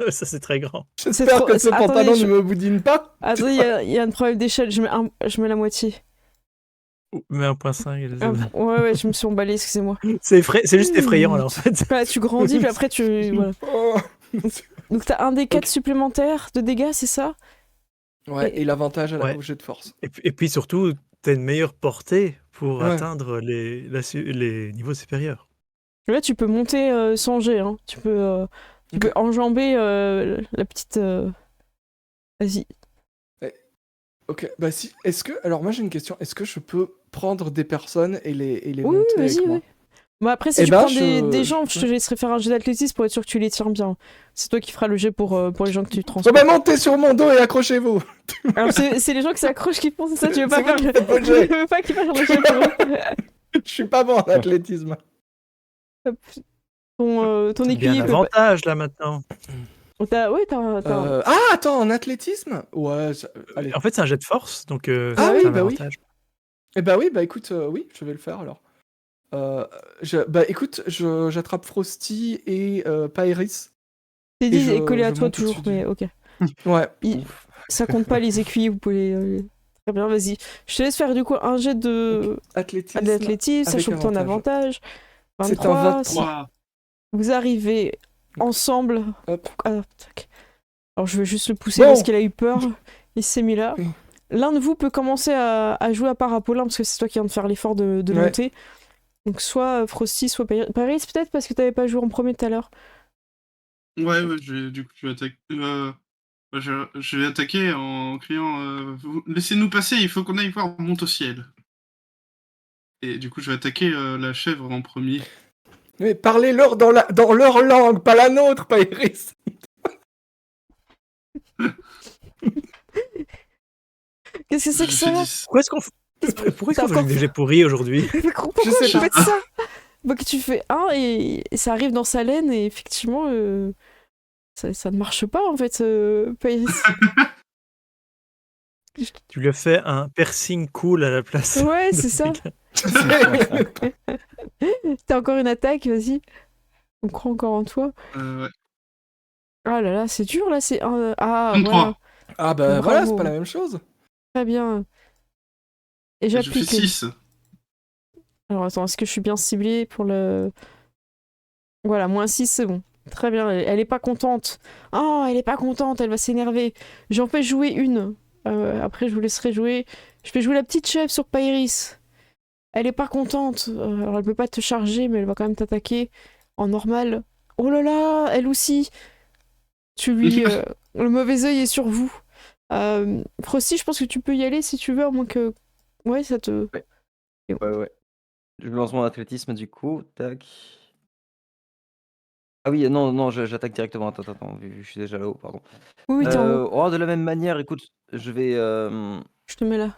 Ça, c'est très grand. J'espère trop- que ce attendez, pantalon je- ne me boudine pas. Attends, il y a un problème d'échelle. Je mets la moitié. Mais 1.5. Ouais, je me suis emballée, excusez-moi. C'est juste effrayant, là, en fait. Voilà, tu grandis, puis après tu. Voilà. Oh. Donc t'as un des 4 Ok. supplémentaires de dégâts, c'est ça? Ouais, et l'avantage Ouais. au jet de force. Et puis surtout, tu as une meilleure portée pour Ouais. atteindre les niveaux supérieurs. Là, tu peux monter sans jet. Hein. Tu peux enjamber la petite. Vas-y. Ok, bah si. Est-ce que. Alors, moi j'ai une question. Est-ce que je peux prendre des personnes et les Oui, monter vas-y, avec moi? oui. Bon, après, si Eh tu ben, prends je- des gens, je te laisserai faire un jet d'athlétisme pour être sûr que tu les tiens bien. C'est toi qui feras le jet pour les gens que tu Bon, transportes. bah montez sur mon dos et accrochez-vous. Alors, c'est les gens qui s'accrochent qui font ça, tu veux pas C'est vous qui faire faites le jet. tu veux pas qu'ils fassent le jet pour eux. Je suis pas bon en athlétisme. Ton T'as bien écuyer un peut pas. avantage, là, maintenant. Ouais, t'as un. Ah, attends, en athlétisme? Ouais, allez. En fait, c'est un jet de force, donc Ah t'as oui, un bah oui. avantage. Eh bah oui, bah écoute, oui, je vais le faire alors. Bah écoute, j'attrape Frosty et Pairis. T'es Et dit je- collé à je toi monte toujours, au-dessus mais ok. Ouais. Ça compte pas les écuyers, vous pouvez. Très bien, vas-y. Je te laisse faire du coup un jet de Athlétisme. d'athlétisme, avec sachant que t'en as avantage. C'est 23. un 23. Vous arrivez ensemble. Hop. Ah, tac. Alors je vais juste le pousser Bon. parce qu'il a eu peur. Il s'est mis là. Oui. L'un de vous peut commencer à jouer à part Apollin parce que c'est toi qui viens de faire l'effort de Ouais. monter. Donc soit Frosty, soit Paris peut-être parce que t'avais pas joué en premier tout à l'heure. Ouais, du coup, je vais attaquer. Je vais attaquer en criant laissez-nous passer, il faut qu'on aille voir monte au ciel. Et du coup, je vais attaquer la chèvre en premier. Mais parlez-leur dans leur langue, pas la nôtre, Pairis. Qu'est-ce que c'est que Je ça? fais 10. Pourquoi est-ce T'as qu'on fait encore des jets pourris aujourd'hui? Pourquoi Je sais tu pas. fais ça? Bah, que tu fais un et ça arrive dans sa laine et effectivement ça ne marche pas en fait, Paris. Tu lui as fait un piercing cool à la place. Ouais, de c'est ça. dégâts. T'as encore une attaque, vas-y. On croit encore en toi. Ouais. Ah là là, c'est dur là, c'est un. Ah 23. voilà, Ah bah Bravo. voilà, c'est pas la même chose. très bien. Et Je fais j'applique. 6. Alors attends, est-ce que je suis bien ciblée pour le. Voilà, -6, c'est bon. Très bien, elle est pas contente. Oh, elle est pas contente, elle va s'énerver. J'en fais jouer une. Après, je vous laisserai jouer. Je fais jouer la petite chef sur Pairis. Elle est pas contente. Alors, elle peut pas te charger, mais elle va quand même t'attaquer en normal. Oh là là, elle aussi. Tu lui. Le mauvais œil est sur vous. Frosty, je pense que tu peux y aller si tu veux, à moins que. Ouais, ça te. Ouais. Je lance mon athlétisme du coup. Tac. Ah oui, non, j'attaque directement. Attends, je suis déjà là-haut, pardon. Oui, t'es en haut. De la même manière, écoute, je vais Je te mets là.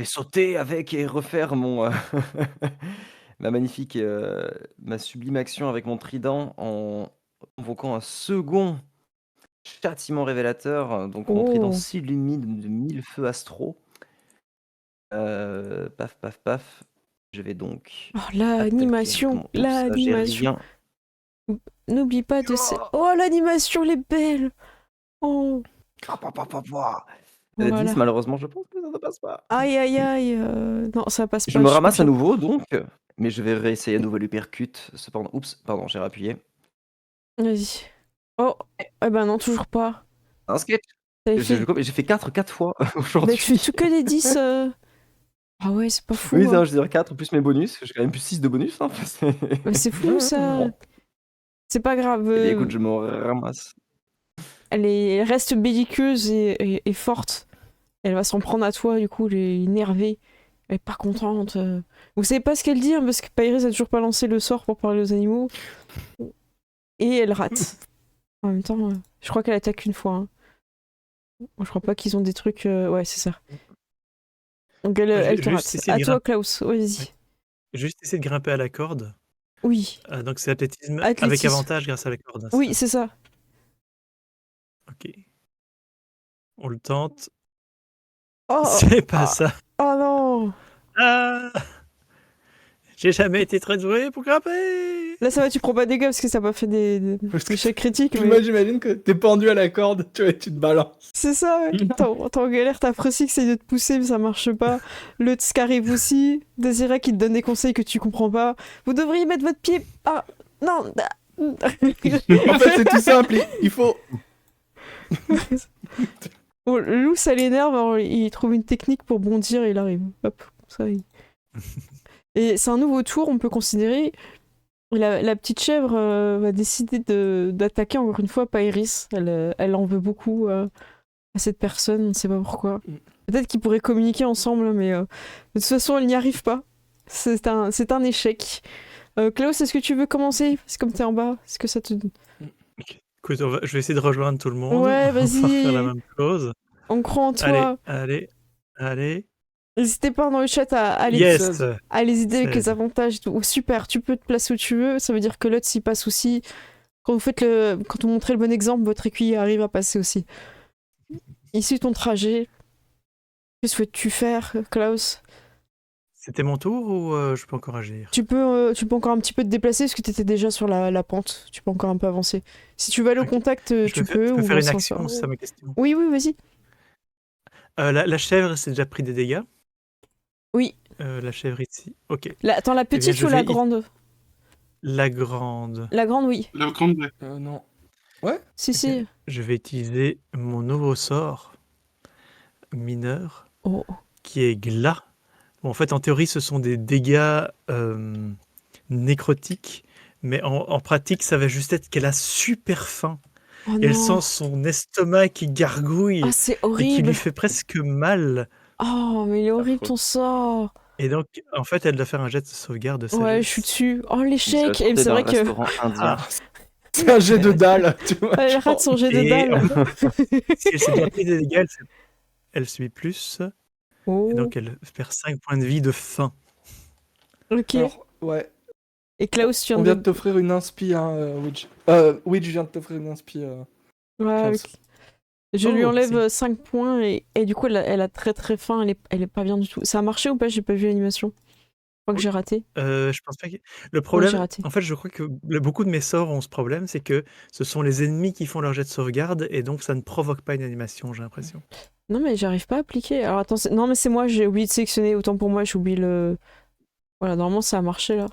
sauter avec et refaire mon ma magnifique, ma sublime action avec mon trident en invoquant un second châtiment révélateur. Donc mon trident Oh. s'illumine de 1000 feux astraux. Paf, paf, paf. Je vais donc Oh, attaquer l'animation, avec mon ours. J'ai l'animation. rien. N'oublie pas de... Oh, l'animation, elle est belle. Oh, Voilà. voilà. 10, malheureusement, je pense que ça ne passe pas. Aïe, aïe, aïe. Non, ça passe pas. Je me suis ramasse à confiante. nouveau, donc, mais je vais réessayer à nouveau lui percute. Cependant, pardon, j'ai rappuyé. Vas-y. Oh, eh ben non, toujours pas. Un sketch. T'avais fait... J'ai fait 4 fois Bah, aujourd'hui. tu fais tout que des 10. Ah ouais, c'est pas fou. Oui, hein. non, je veux dire 4 plus mes bonus. J'ai quand même plus 6 de bonus. Hein. Mais c'est fou, ça. Bon. C'est pas grave. Eh bien, écoute, je me ramasse. Elle reste belliqueuse et forte. Elle va s'en prendre à toi, du coup, elle est énervée. Elle est pas contente. Vous savez pas ce qu'elle dit, hein, parce que Pairis a toujours pas lancé le sort pour parler aux animaux. Et elle rate. En même temps, je crois qu'elle attaque une fois. Hein. Je crois pas qu'ils ont des trucs... Ouais, c'est ça. Donc elle te Juste rate. essayer À de toi, grimper. Klaus. Ouais, vas-y. Ouais. Juste essayer de grimper à la corde. Oui. Donc c'est athlétisme avec Athlétisme. avantage grâce à la corde. Hein, Oui, ça. c'est ça. Ok. On le tente. Oh, C'est pas ah, ça. oh non. Ah J'ai jamais été très doué pour grimper. Là, ça va, tu prends pas des dégâts parce que ça m'a fait des échecs critiques. Moi, Mais... j'imagine que t'es pendu à la corde, tu vois, et tu te balances. C'est ça, ouais. T'es en galère, t'as Frosti qui essaye de te pousser, mais ça marche pas. Le Tsk arrive aussi. Désiré qui te donne des conseils que tu comprends pas. Vous devriez mettre votre pied. Ah, non. En fait, c'est tout simple, il faut... Bon, le loup, ça l'énerve, alors il trouve une technique pour bondir et il arrive. Hop, ça Et c'est un nouveau tour, on peut considérer. La petite chèvre va décider d'attaquer encore une fois Pairis. Elle en veut beaucoup à cette personne, on ne sait pas pourquoi. Peut-être qu'ils pourraient communiquer ensemble, mais de toute façon, elle n'y arrive pas. C'est un échec. Klaus, est-ce que tu veux commencer? C'est comme t'es en bas, est-ce que ça te... Écoute, je vais essayer de rejoindre tout le monde. Ouais, On va vas-y. faire la même chose. On croit en toi. Allez. N'hésitez pas dans le chat à les Yes. aider avec les 16. avantages. Et tout. Oh, super, tu peux te placer où tu veux. Ça veut dire que l'autre s'y passe aussi. Quand vous montrez le bon exemple, votre écuyer arrive à passer aussi. Ici ton trajet. Que souhaites-tu faire, Klaus? C'était mon tour ou je peux encore agir? Tu peux encore un petit peu te déplacer parce que tu étais déjà sur la pente. Tu peux encore un peu avancer. Si tu veux aller au Ok. contact, tu peux. Je peux ou faire dans une le action, sens- c'est ça ma question. Oui, vas-y. La chèvre s'est déjà pris des dégâts. Oui. La chèvre ici. Ok. Attends, la petite je ou la vais grande? La grande. La grande, oui. La grande, ouais. Non. Ouais. Si. Je vais utiliser mon nouveau sort mineur Oh. qui est glas. Bon, en fait, en théorie, ce sont des dégâts nécrotiques, mais en pratique, ça va juste être qu'elle a super faim. Oh Et elle non. sent son estomac qui gargouille Ah, c'est et qui horrible. lui fait presque mal. Oh, mais il est horrible Affreux. ton sort. Et donc, en fait, elle doit faire un jet de sauvegarde de sagesse. Ouais, je suis dessus. Oh, Il l'échec. se la Et c'est sortait vrai d'un que. restaurant indien. C'est un jet de dalle, tu vois. Elle rate son jet de Et dalle. si elle s'est bien pris des dégâts, elle subit plus. Oh, Et donc, elle perd 5 points de vie de faim. ok. Alors, ouais. Et Klaus, tu On viens vient de... de t'offrir une inspi, hein, Widge. Widge vient de t'offrir une inspi. Ouais, Klaus. je lui Oh, enlève merci. 5 points et du coup, elle a très très faim. Elle est pas bien du tout. Ça a marché ou pas? J'ai pas vu l'animation. Je crois que j'ai raté. Je pense pas que... Le Ouais, problème, j'ai raté. en fait, je crois que beaucoup de mes sorts ont ce problème, c'est que ce sont les ennemis qui font leur jet de sauvegarde et donc ça ne provoque pas une animation, j'ai l'impression. Non, mais j'arrive pas à appliquer. Alors attends, non, mais c'est moi, j'ai oublié de sélectionner. Autant pour moi, j'ai oublié le. Voilà, normalement, ça a marché là.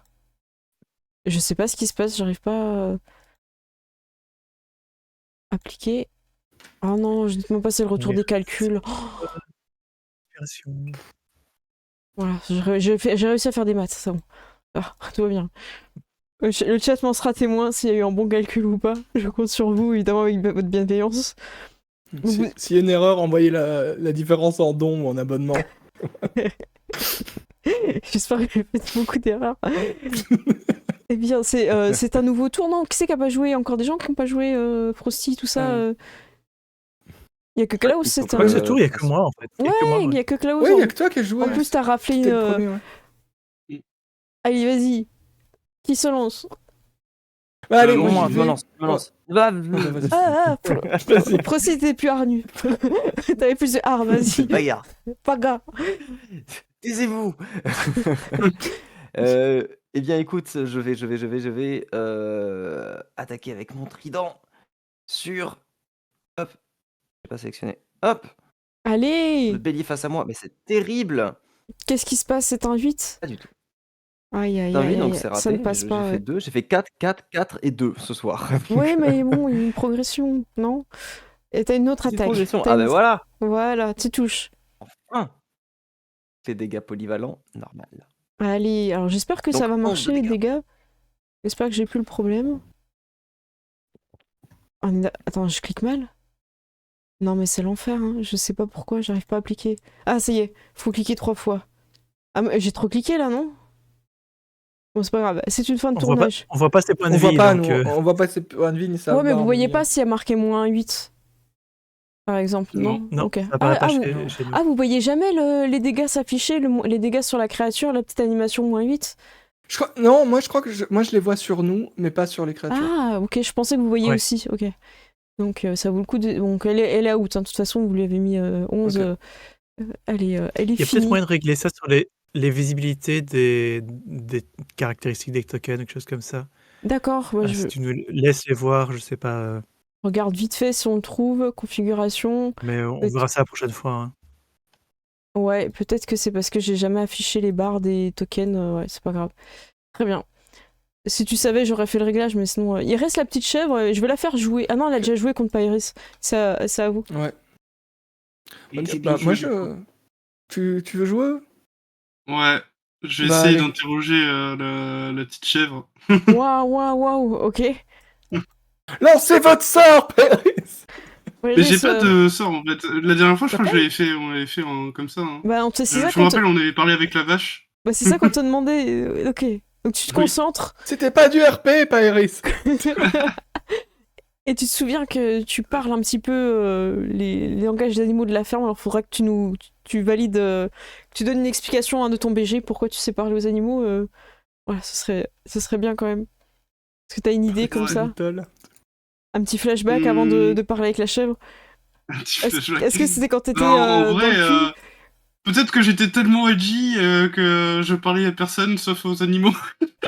Je sais pas ce qui se passe, j'arrive pas à appliquer. Oh non, je dites-moi pas, c'est le retour des calculs. Oh, Inspiration. voilà, j'ai réussi à faire des maths, c'est bon. Ah, tout va bien. Le chat m'en sera témoin s'il y a eu un bon calcul ou pas. Je compte sur vous, évidemment, avec votre bienveillance. S'il y a une erreur, envoyez la différence en don ou en abonnement. J'espère que j'ai fait beaucoup d'erreurs. Eh bien, c'est un nouveau tour, non? Qui c'est qui a pas joué? Encore des gens qui n'ont pas joué Frosty, tout ça Il y a que Klaus, il faut c'est pas Pas un... que ce tour, il n'y a que moi, en fait. Il y a que moi, Ouais, il ouais. y a que Klaus. Ouais, il y a que toi qui as joué. En plus, t'as raflé C'était une... le premier, ouais. Allez, vas-y. Qui se lance? Bah, allez, moi, moi, j'y j'y vais. Je me lance. Bah, Vas-y. Ah, Frosty, t'es plus hargnu. T'avais plus de hargne, C'est vas-y. bagarre. Paga. Taisez-vous. Eh bien, écoute, je vais attaquer avec mon trident sur. Hop, j'ai pas sélectionné. Hop, Allez. le bélier face à moi, mais c'est terrible. Qu'est-ce qui se passe? C'est un 8? Pas du tout. Aïe, aïe, C'est un 8, aïe, donc aïe. c'est raté. Ça ne passe J'ai pas. fait 2, j'ai fait 4, 4, 4 et 2 ce soir. Ouais, mais bon, il y a une progression, non? Et t'as une autre Petite attaque. progression. T'as Ah une- ben voilà. Voilà, tu touches. Enfin. Les dégâts polyvalents, normal. Allez, alors j'espère que ça Donc, va 11 de marcher les dégâts. J'espère que j'ai plus le problème. Attends, je clique mal? Non, mais c'est l'enfer, hein. Je sais pas pourquoi, j'arrive pas à appliquer. Ah, ça y est, faut cliquer 3 fois. Ah, mais j'ai trop cliqué là, non? Bon, c'est pas grave, c'est une fin de On voit pas, tournage. on voit pas ses points de On voit vie, pas, donc, nous, on voit pas ses points de vie ni sa Ouais, mais vous barbe, voyez ni- pas s'il y a marqué -8, par exemple, non? non, Ok. ça apparaît pas vous... chez nous. vous voyez jamais les dégâts s'afficher, les dégâts sur la créature, la petite animation -8? Non, moi je crois que moi je les vois sur nous, mais pas sur les créatures. Ah, ok, je pensais que vous voyiez Ouais. aussi, ok. Donc ça vaut le coup de... Donc elle est out, hein. De toute façon, vous lui avez mis 11, Ok. elle est Il y a peut-être finie. moyen de régler ça sur les visibilités des caractéristiques des tokens, quelque chose comme ça. D'accord, ouais, je Si tu nous laisses les voir, je sais pas, regarde vite fait si on le trouve, configuration. mais on Peut- verra ça la prochaine fois, hein. Ouais, peut-être que c'est parce que j'ai jamais affiché les barres des tokens, ouais, c'est pas grave. Très bien. Si tu savais, j'aurais fait le réglage, mais sinon... Il reste la petite chèvre, je vais la faire jouer. Ah non, elle a déjà joué contre Pyrrhus. C'est à vous. Ouais. Moi, Ok, je veux bah, bien moi jouer, du je. Tu veux jouer? coup. Ouais, je vais Bah, essayer allez. d'interroger la petite chèvre. Waouh, ok. Lancez votre sort, Pérez! Mais j'ai pas de sort en fait. La dernière fois, je T'as crois que pas on l'avait fait comme ça. Hein. Bah, c'est ça Je me rappelle, on avait parlé avec la vache. Bah, c'est ça qu'on te demandait. Ok. Donc tu te Oui. concentres. C'était pas du RP, Pyrrhus! Et tu te souviens que tu parles un petit peu les langages d'animaux de la ferme. Alors faudra que tu valides, que tu donnes une explication de ton BG, pourquoi tu sais parler aux animaux. Voilà, ce serait bien quand même. Est-ce que t'as une idée comme Ouais. ça? Little. Un petit flashback avant de parler avec la chèvre? Un petit Est-ce flashback. que c'était quand t'étais Non, en dans vrai, le cul? peut-être que j'étais tellement edgy que je parlais à personne sauf aux animaux.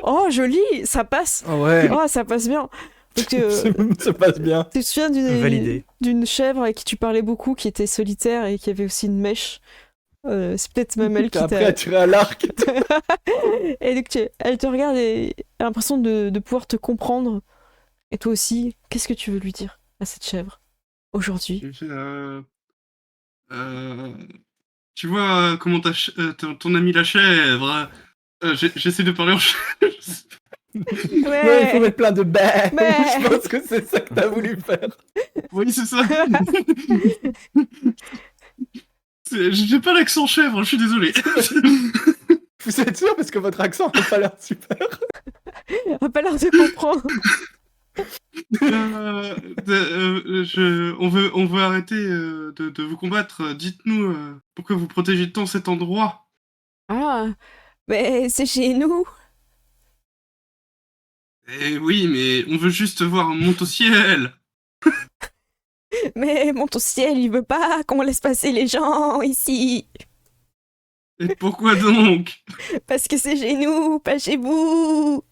Oh, joli, ça passe. Ah ouais, Oh, ça passe bien. Donc, ça passe bien. tu te souviens Validé. d'une chèvre avec qui tu parlais beaucoup, qui était solitaire et qui avait aussi une mèche. C'est peut-être même elle qui T'as appris t'a... à tirer à l'arc. Et donc elle te regarde et elle a l'impression de pouvoir te comprendre. Et toi aussi, qu'est-ce que tu veux lui dire à cette chèvre aujourd'hui? J'ai fait, tu vois comment ton ami la chèvre. J'essaie de parler en chèvre. Ouais, il faut mettre plein de bêtes. Mais- Je pense que c'est ça que t'as voulu faire. Oui, c'est ça. J'ai pas l'accent chèvre, je suis désolé. Vous êtes sûr parce que votre accent n'a pas l'air super. Elle a pas l'air de comprendre. On veut arrêter de vous combattre. Dites-nous pourquoi vous protégez tant cet endroit. Ah, mais c'est chez nous. Eh oui, mais on veut juste voir un monte au ciel. Mais mon ton ciel, il veut pas qu'on laisse passer les gens ici. Et pourquoi donc? Parce que c'est chez nous, pas chez vous.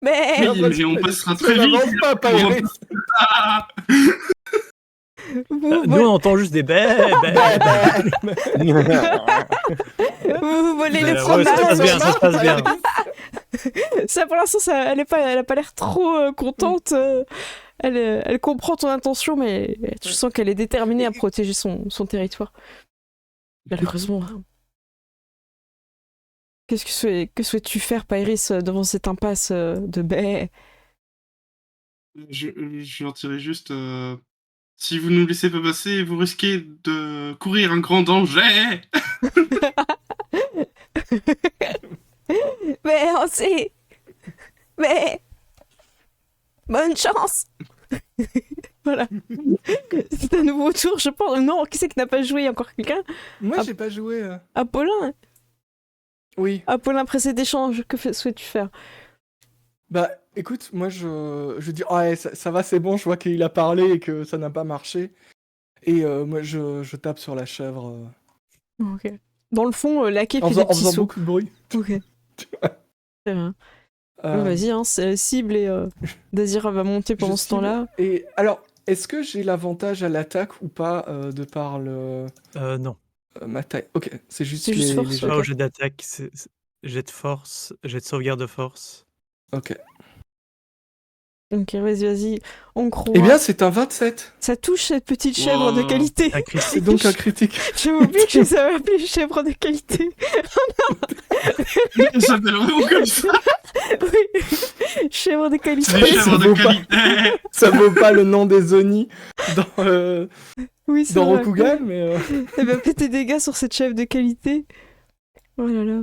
Mais Mais on passera très Ça vite. n'avance pas, Pyrrhus. Ah vous, Nous, on entend juste des bêtes. vous volez les Ouais, ça se passe fromages. bien, ça se passe bien. Ça, pour l'instant, elle a pas l'air trop contente. Elle comprend ton intention, mais tu sens qu'elle est déterminée à protéger son territoire. Malheureusement. Que souhaites-tu faire, Pyrrhus, devant cette impasse de baies? je leur dirais juste... si vous nous laissez pas passer, vous risquez de courir un grand danger. Mais on sait. Mais bonne chance. Voilà. C'est un nouveau tour, je pense. Non, qui c'est qui n'a pas joué? Encore quelqu'un? Moi, Ah. j'ai pas joué. Apollin. Oui. Apollin, après cet échange, souhaites-tu faire? Bah, écoute, moi, je dis, ouais, ça va, c'est bon, je vois qu'il a parlé et que ça n'a pas marché. Et moi, je tape sur la chèvre Ok. Dans le fond, Laquais en fait des faisant, en petits faisant sauts. beaucoup de bruit. Ok. Très bien. Euh, Vas-y, hein, cible et Dazira va monter pendant je ce temps-là. cible. Et alors, est-ce que j'ai l'avantage à l'attaque ou pas de par Non. ma taille? Ok, c'est juste C'est juste les force, jets. Pas ok. au jet d'attaque, jet de force, jet de sauvegarde de force. Ok. Ok, vas-y, on croit. Eh bien, c'est un 27. Ça touche cette petite chèvre de Wow. qualité. Un critique. C'est donc un critique. J'avais oublié que je les avais appelés chèvre de qualité. Ça s'appelle vraiment comme ça. Oui, chèvre de qualité. C'est des chèvres Ça de vaut pas. qualité. Ça vaut pas le nom des Oni Oui, c'est dans vrai. Rokugan, mais... Elle va appeler tes dégâts sur cette chèvre de qualité. Oh là là.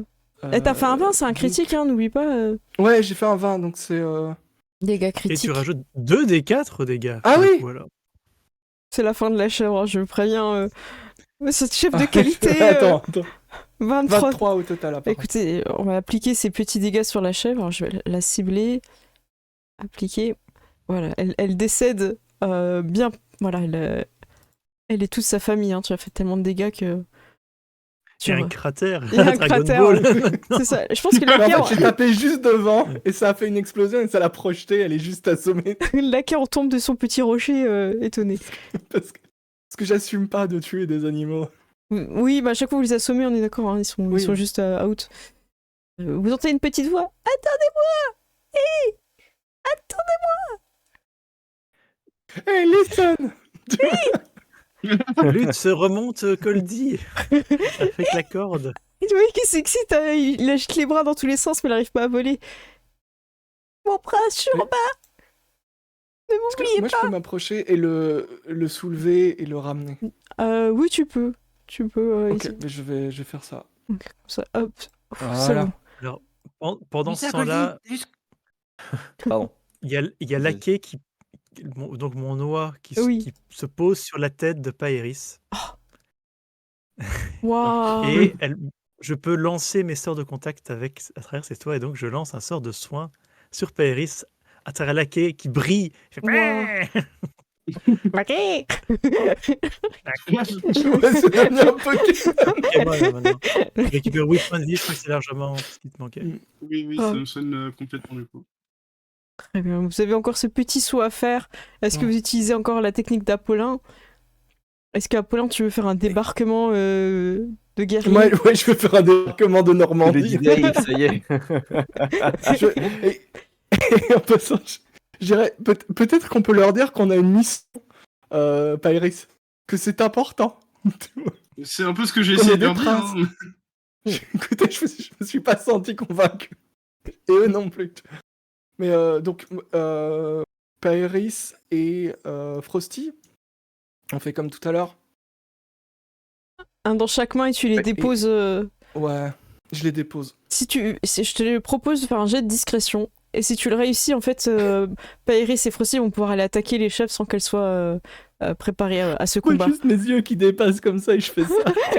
Eh, t'as fait un 20, c'est un donc- critique, hein, n'oublie pas. Ouais, j'ai fait un 20, donc c'est... Dégâts Et critiques. tu rajoutes 2 des 4 dégâts. Ah pour le oui coup, alors. C'est la fin de la chèvre, hein, je préviens. Cette chef de Ah, qualité. attends, 23. 23 au total, apparemment. Écoutez, on va appliquer ces petits dégâts sur la chèvre. Alors, je vais la cibler. Appliquer. Voilà, elle décède bien. Voilà, elle est toute sa famille. Hein. Tu as fait tellement de dégâts que. Il y a un cratère. Il y a un Dragon cratère, Ball. ouais. C'est ça. Je pense que Mais en Laquer, fait, j'ai tapé juste devant et ça a fait une explosion et ça l'a projeté, elle est juste assommée. Laquer tombe de son petit rocher étonné. parce que j'assume pas de tuer des animaux. Oui, bah à chaque fois vous les assommez, on est d'accord. Hein, ils Oui. sont juste out. Vous entendez une petite voix. Attendez-moi. Hé, Hey, listen! Lutte se remonte Coldy avec la corde. Et tu vois qu'il s'excite, il agite les bras dans tous les sens, mais il n'arrive pas à voler. Mon prince, je suis en bas. Ne Est-ce que m'oubliez moi, je peux m'approcher et le soulever et le ramener. pas. Oui, tu peux. Tu peux. Ok, ici. mais je vais faire ça. Ok, comme ça, hop. C'est Voilà. bon. Alors, pendant ce Lisa, temps-là, Goldie, Pardon. il y a Laquais qui. Donc mon oie Oui. qui se pose sur la tête de Paeris. Waouh. Et je peux lancer mes sorts de contact à travers cette oie. Et donc je lance un sort de soin sur Paeris à travers Laquais qui brille. Il fait Laquais. Ouais, c'est devenu un Pokémon. Et voilà, maintenant. Je récupère 8 points de vie, je crois que c'est largement ce qui te manquait. Oui, Ah. ça me sonne complètement du coup. Très bien. Vous avez encore ce petit saut à faire. Est-ce que Ouais. vous utilisez encore la technique d'Apollin? Est-ce qu'Apollin, tu veux faire un débarquement de guerrier? Ouais, je vais faire un débarquement de Le Normandie. D-Day, ça y est. Et en passant, je dirais, peut-être qu'on peut leur dire qu'on a une mission, Pairis, que c'est important. C'est un peu ce que j'ai On essayé est de leur des dire. princes. Hein. Écoutez, je me suis pas senti convaincu. Et eux non plus. Mais donc, Pairis et Frosty, on fait comme tout à l'heure. Un dans chaque main et tu les Ouais, déposes. Ouais, je les dépose. Si je te propose de faire un jet de discrétion. Et si tu le réussis, en fait, Paeris et Frosty vont pouvoir aller attaquer les chefs sans qu'elles soient préparées à ce Moi, combat. juste mes yeux qui dépassent comme ça et je fais ça.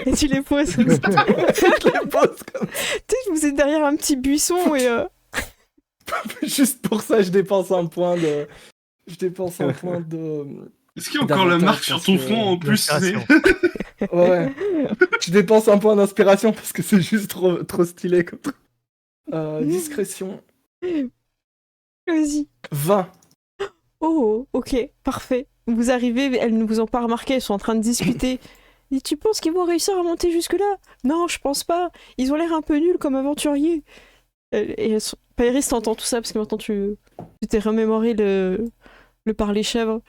Et tu les poses. je les pose comme Tu sais, vous êtes derrière un petit buisson et. Juste pour ça, je dépense un point de. Je dépense un point de. Est-ce qu'il y a encore la D'avantage, marque sur parce ton que- front en plus L'inspiration. Ouais. Je dépense un point d'inspiration parce que c'est juste trop stylé comme truc. Discrétion. Vas-y. 20. Oh, ok, parfait. Vous arrivez, elles ne vous ont pas remarqué, elles sont en train de discuter. Et tu penses qu'ils vont réussir à monter jusque-là? Non, je pense pas. Ils ont l'air un peu nuls comme aventuriers. Et Pairis t'entend tout ça parce que maintenant tu t'es remémoré le parler chèvre.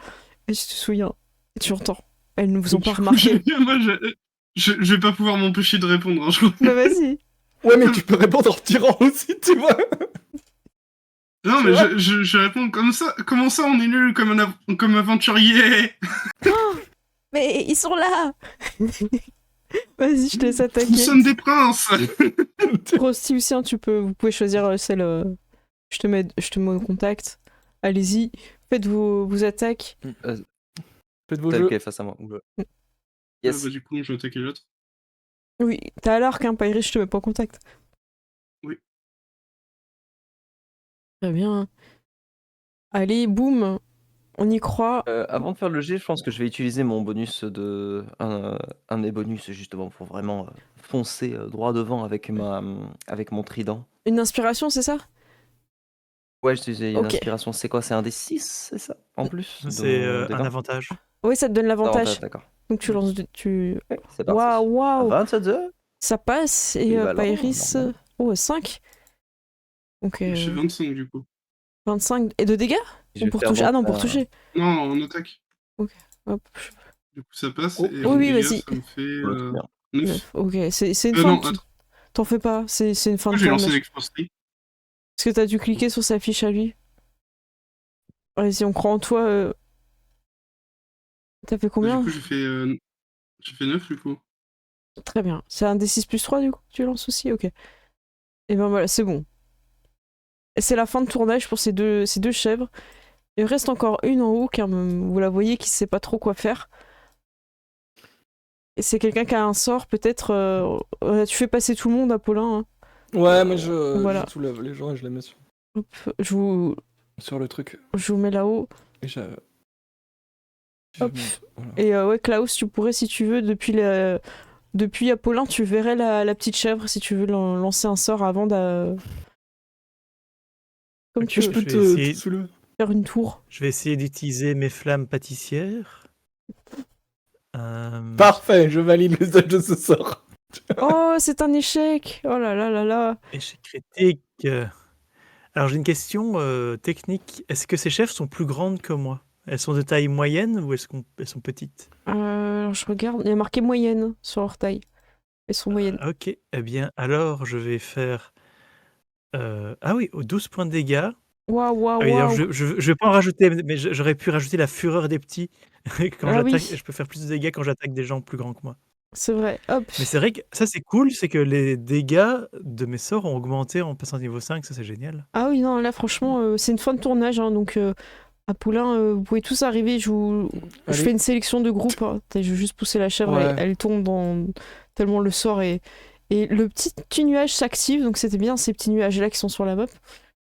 Et tu te souviens. Et tu entends. Elles ne vous ont pas remarqué. Moi, je vais pas pouvoir m'empêcher de répondre. Hein, je crois. Bah vas-y. Ouais, mais tu peux répondre en retirant aussi, tu vois. Non, mais je réponds comme ça. Comment ça, on est nul comme aventurier? Mais ils sont là. Vas-y, je te laisse attaquer. Nous sommes des princes. Frosty aussi, hein, vous pouvez choisir celle. Je te mets au contact. Allez-y, faites vos attaques. Faites vos Tel jeux. qu'elle est face à moi. Oula. Ah, Yes. bah, du coup, je vais attaquer l'autre. Oui, t'as à l'arc, hein, Pairis, je te mets pas en contact. Oui. Très bien. Allez, boum, on y croit. Avant de faire le jet, je pense que je vais utiliser mon bonus un des bonus justement pour vraiment foncer droit devant avec mon trident. Une inspiration, c'est ça? Ouais, je disais une Ok. inspiration. C'est quoi? C'est un des 6, c'est ça? En plus C'est des un 20? avantage. Oui, ça te donne l'avantage. D'accord. Donc tu lances. C'est parti. Waouh, 27 heures. ça passe. Et Oui, bah alors, Pairis. normal. Oh, 5. Donc J'ai 25 du coup. 25. Et de dégâts? Je Ou vais pour faire toucher? Ah non, donc pour toucher. Non, on attaque. Hop. Du coup, ça passe. Oh, et oui, en dégâts, vas-y. Ça me fait Ouais, bien. 9. Ok, c'est une Non, fin. attends. T'en fais pas, c'est une fin Pourquoi de j'ai tour. lancé mais- l'exposé? Parce que t'as dû cliquer sur sa fiche à lui. Vas-y, on croit en toi. T'as fait Du combien? coup, j'ai fait 9 du coup. Très bien. C'est un D6 plus 3 du coup que tu lances aussi? Ok. Et ben voilà, c'est bon. Et c'est la fin de tournage pour ces deux chèvres. Il reste encore une en haut, car vous la voyez qui sait pas trop quoi faire. Et c'est quelqu'un qui a un sort, peut-être. Tu fais passer tout le monde, Apollin. Hein. Ouais, mais je Voilà. soulève les gens et je les mets Hop, je sur le truc. vous mets là-haut. Et je Hop. monte. Voilà. Et ouais, Klaus, tu pourrais, si tu veux, depuis Apollin, tu verrais la petite chèvre si tu veux lancer un sort avant de. Comme Ok, tu Je veux, peux je vais essayer- te soulever. faire une tour. Je vais essayer d'utiliser mes flammes pâtissières. Parfait, je valide l'usage de ce sort. Oh, c'est un échec! Oh là là là là! Échec critique. Alors j'ai une question technique. Est-ce que ces chefs sont plus grandes que moi? Elles sont de taille moyenne ou elles sont petites? Alors, je regarde, il y a marqué moyenne sur leur taille. Elles sont moyennes. Ok, eh bien alors je vais faire... Ah oui, 12 points de dégâts. Waouh, Ah waouh, oui, alors waouh! je vais pas en rajouter, mais j'aurais pu rajouter la fureur des petits. Quand Ah j'attaque, oui, je peux faire plus de dégâts quand j'attaque des gens plus grands que moi. c'est vrai. Hop. Mais c'est vrai que ça c'est cool, c'est que les dégâts de mes sorts ont augmenté en passant niveau 5, ça c'est génial. Ah oui, non, là, franchement, c'est une fin de tournage, hein, donc à Poulain, vous pouvez tous arriver. Je Allez. fais une sélection de groupe. Hein. Je vais juste pousser la chèvre, Ouais. elle tombe dans tellement le sort est. Et le petit nuage s'active, donc c'était bien ces petits nuages-là qui sont sur la map.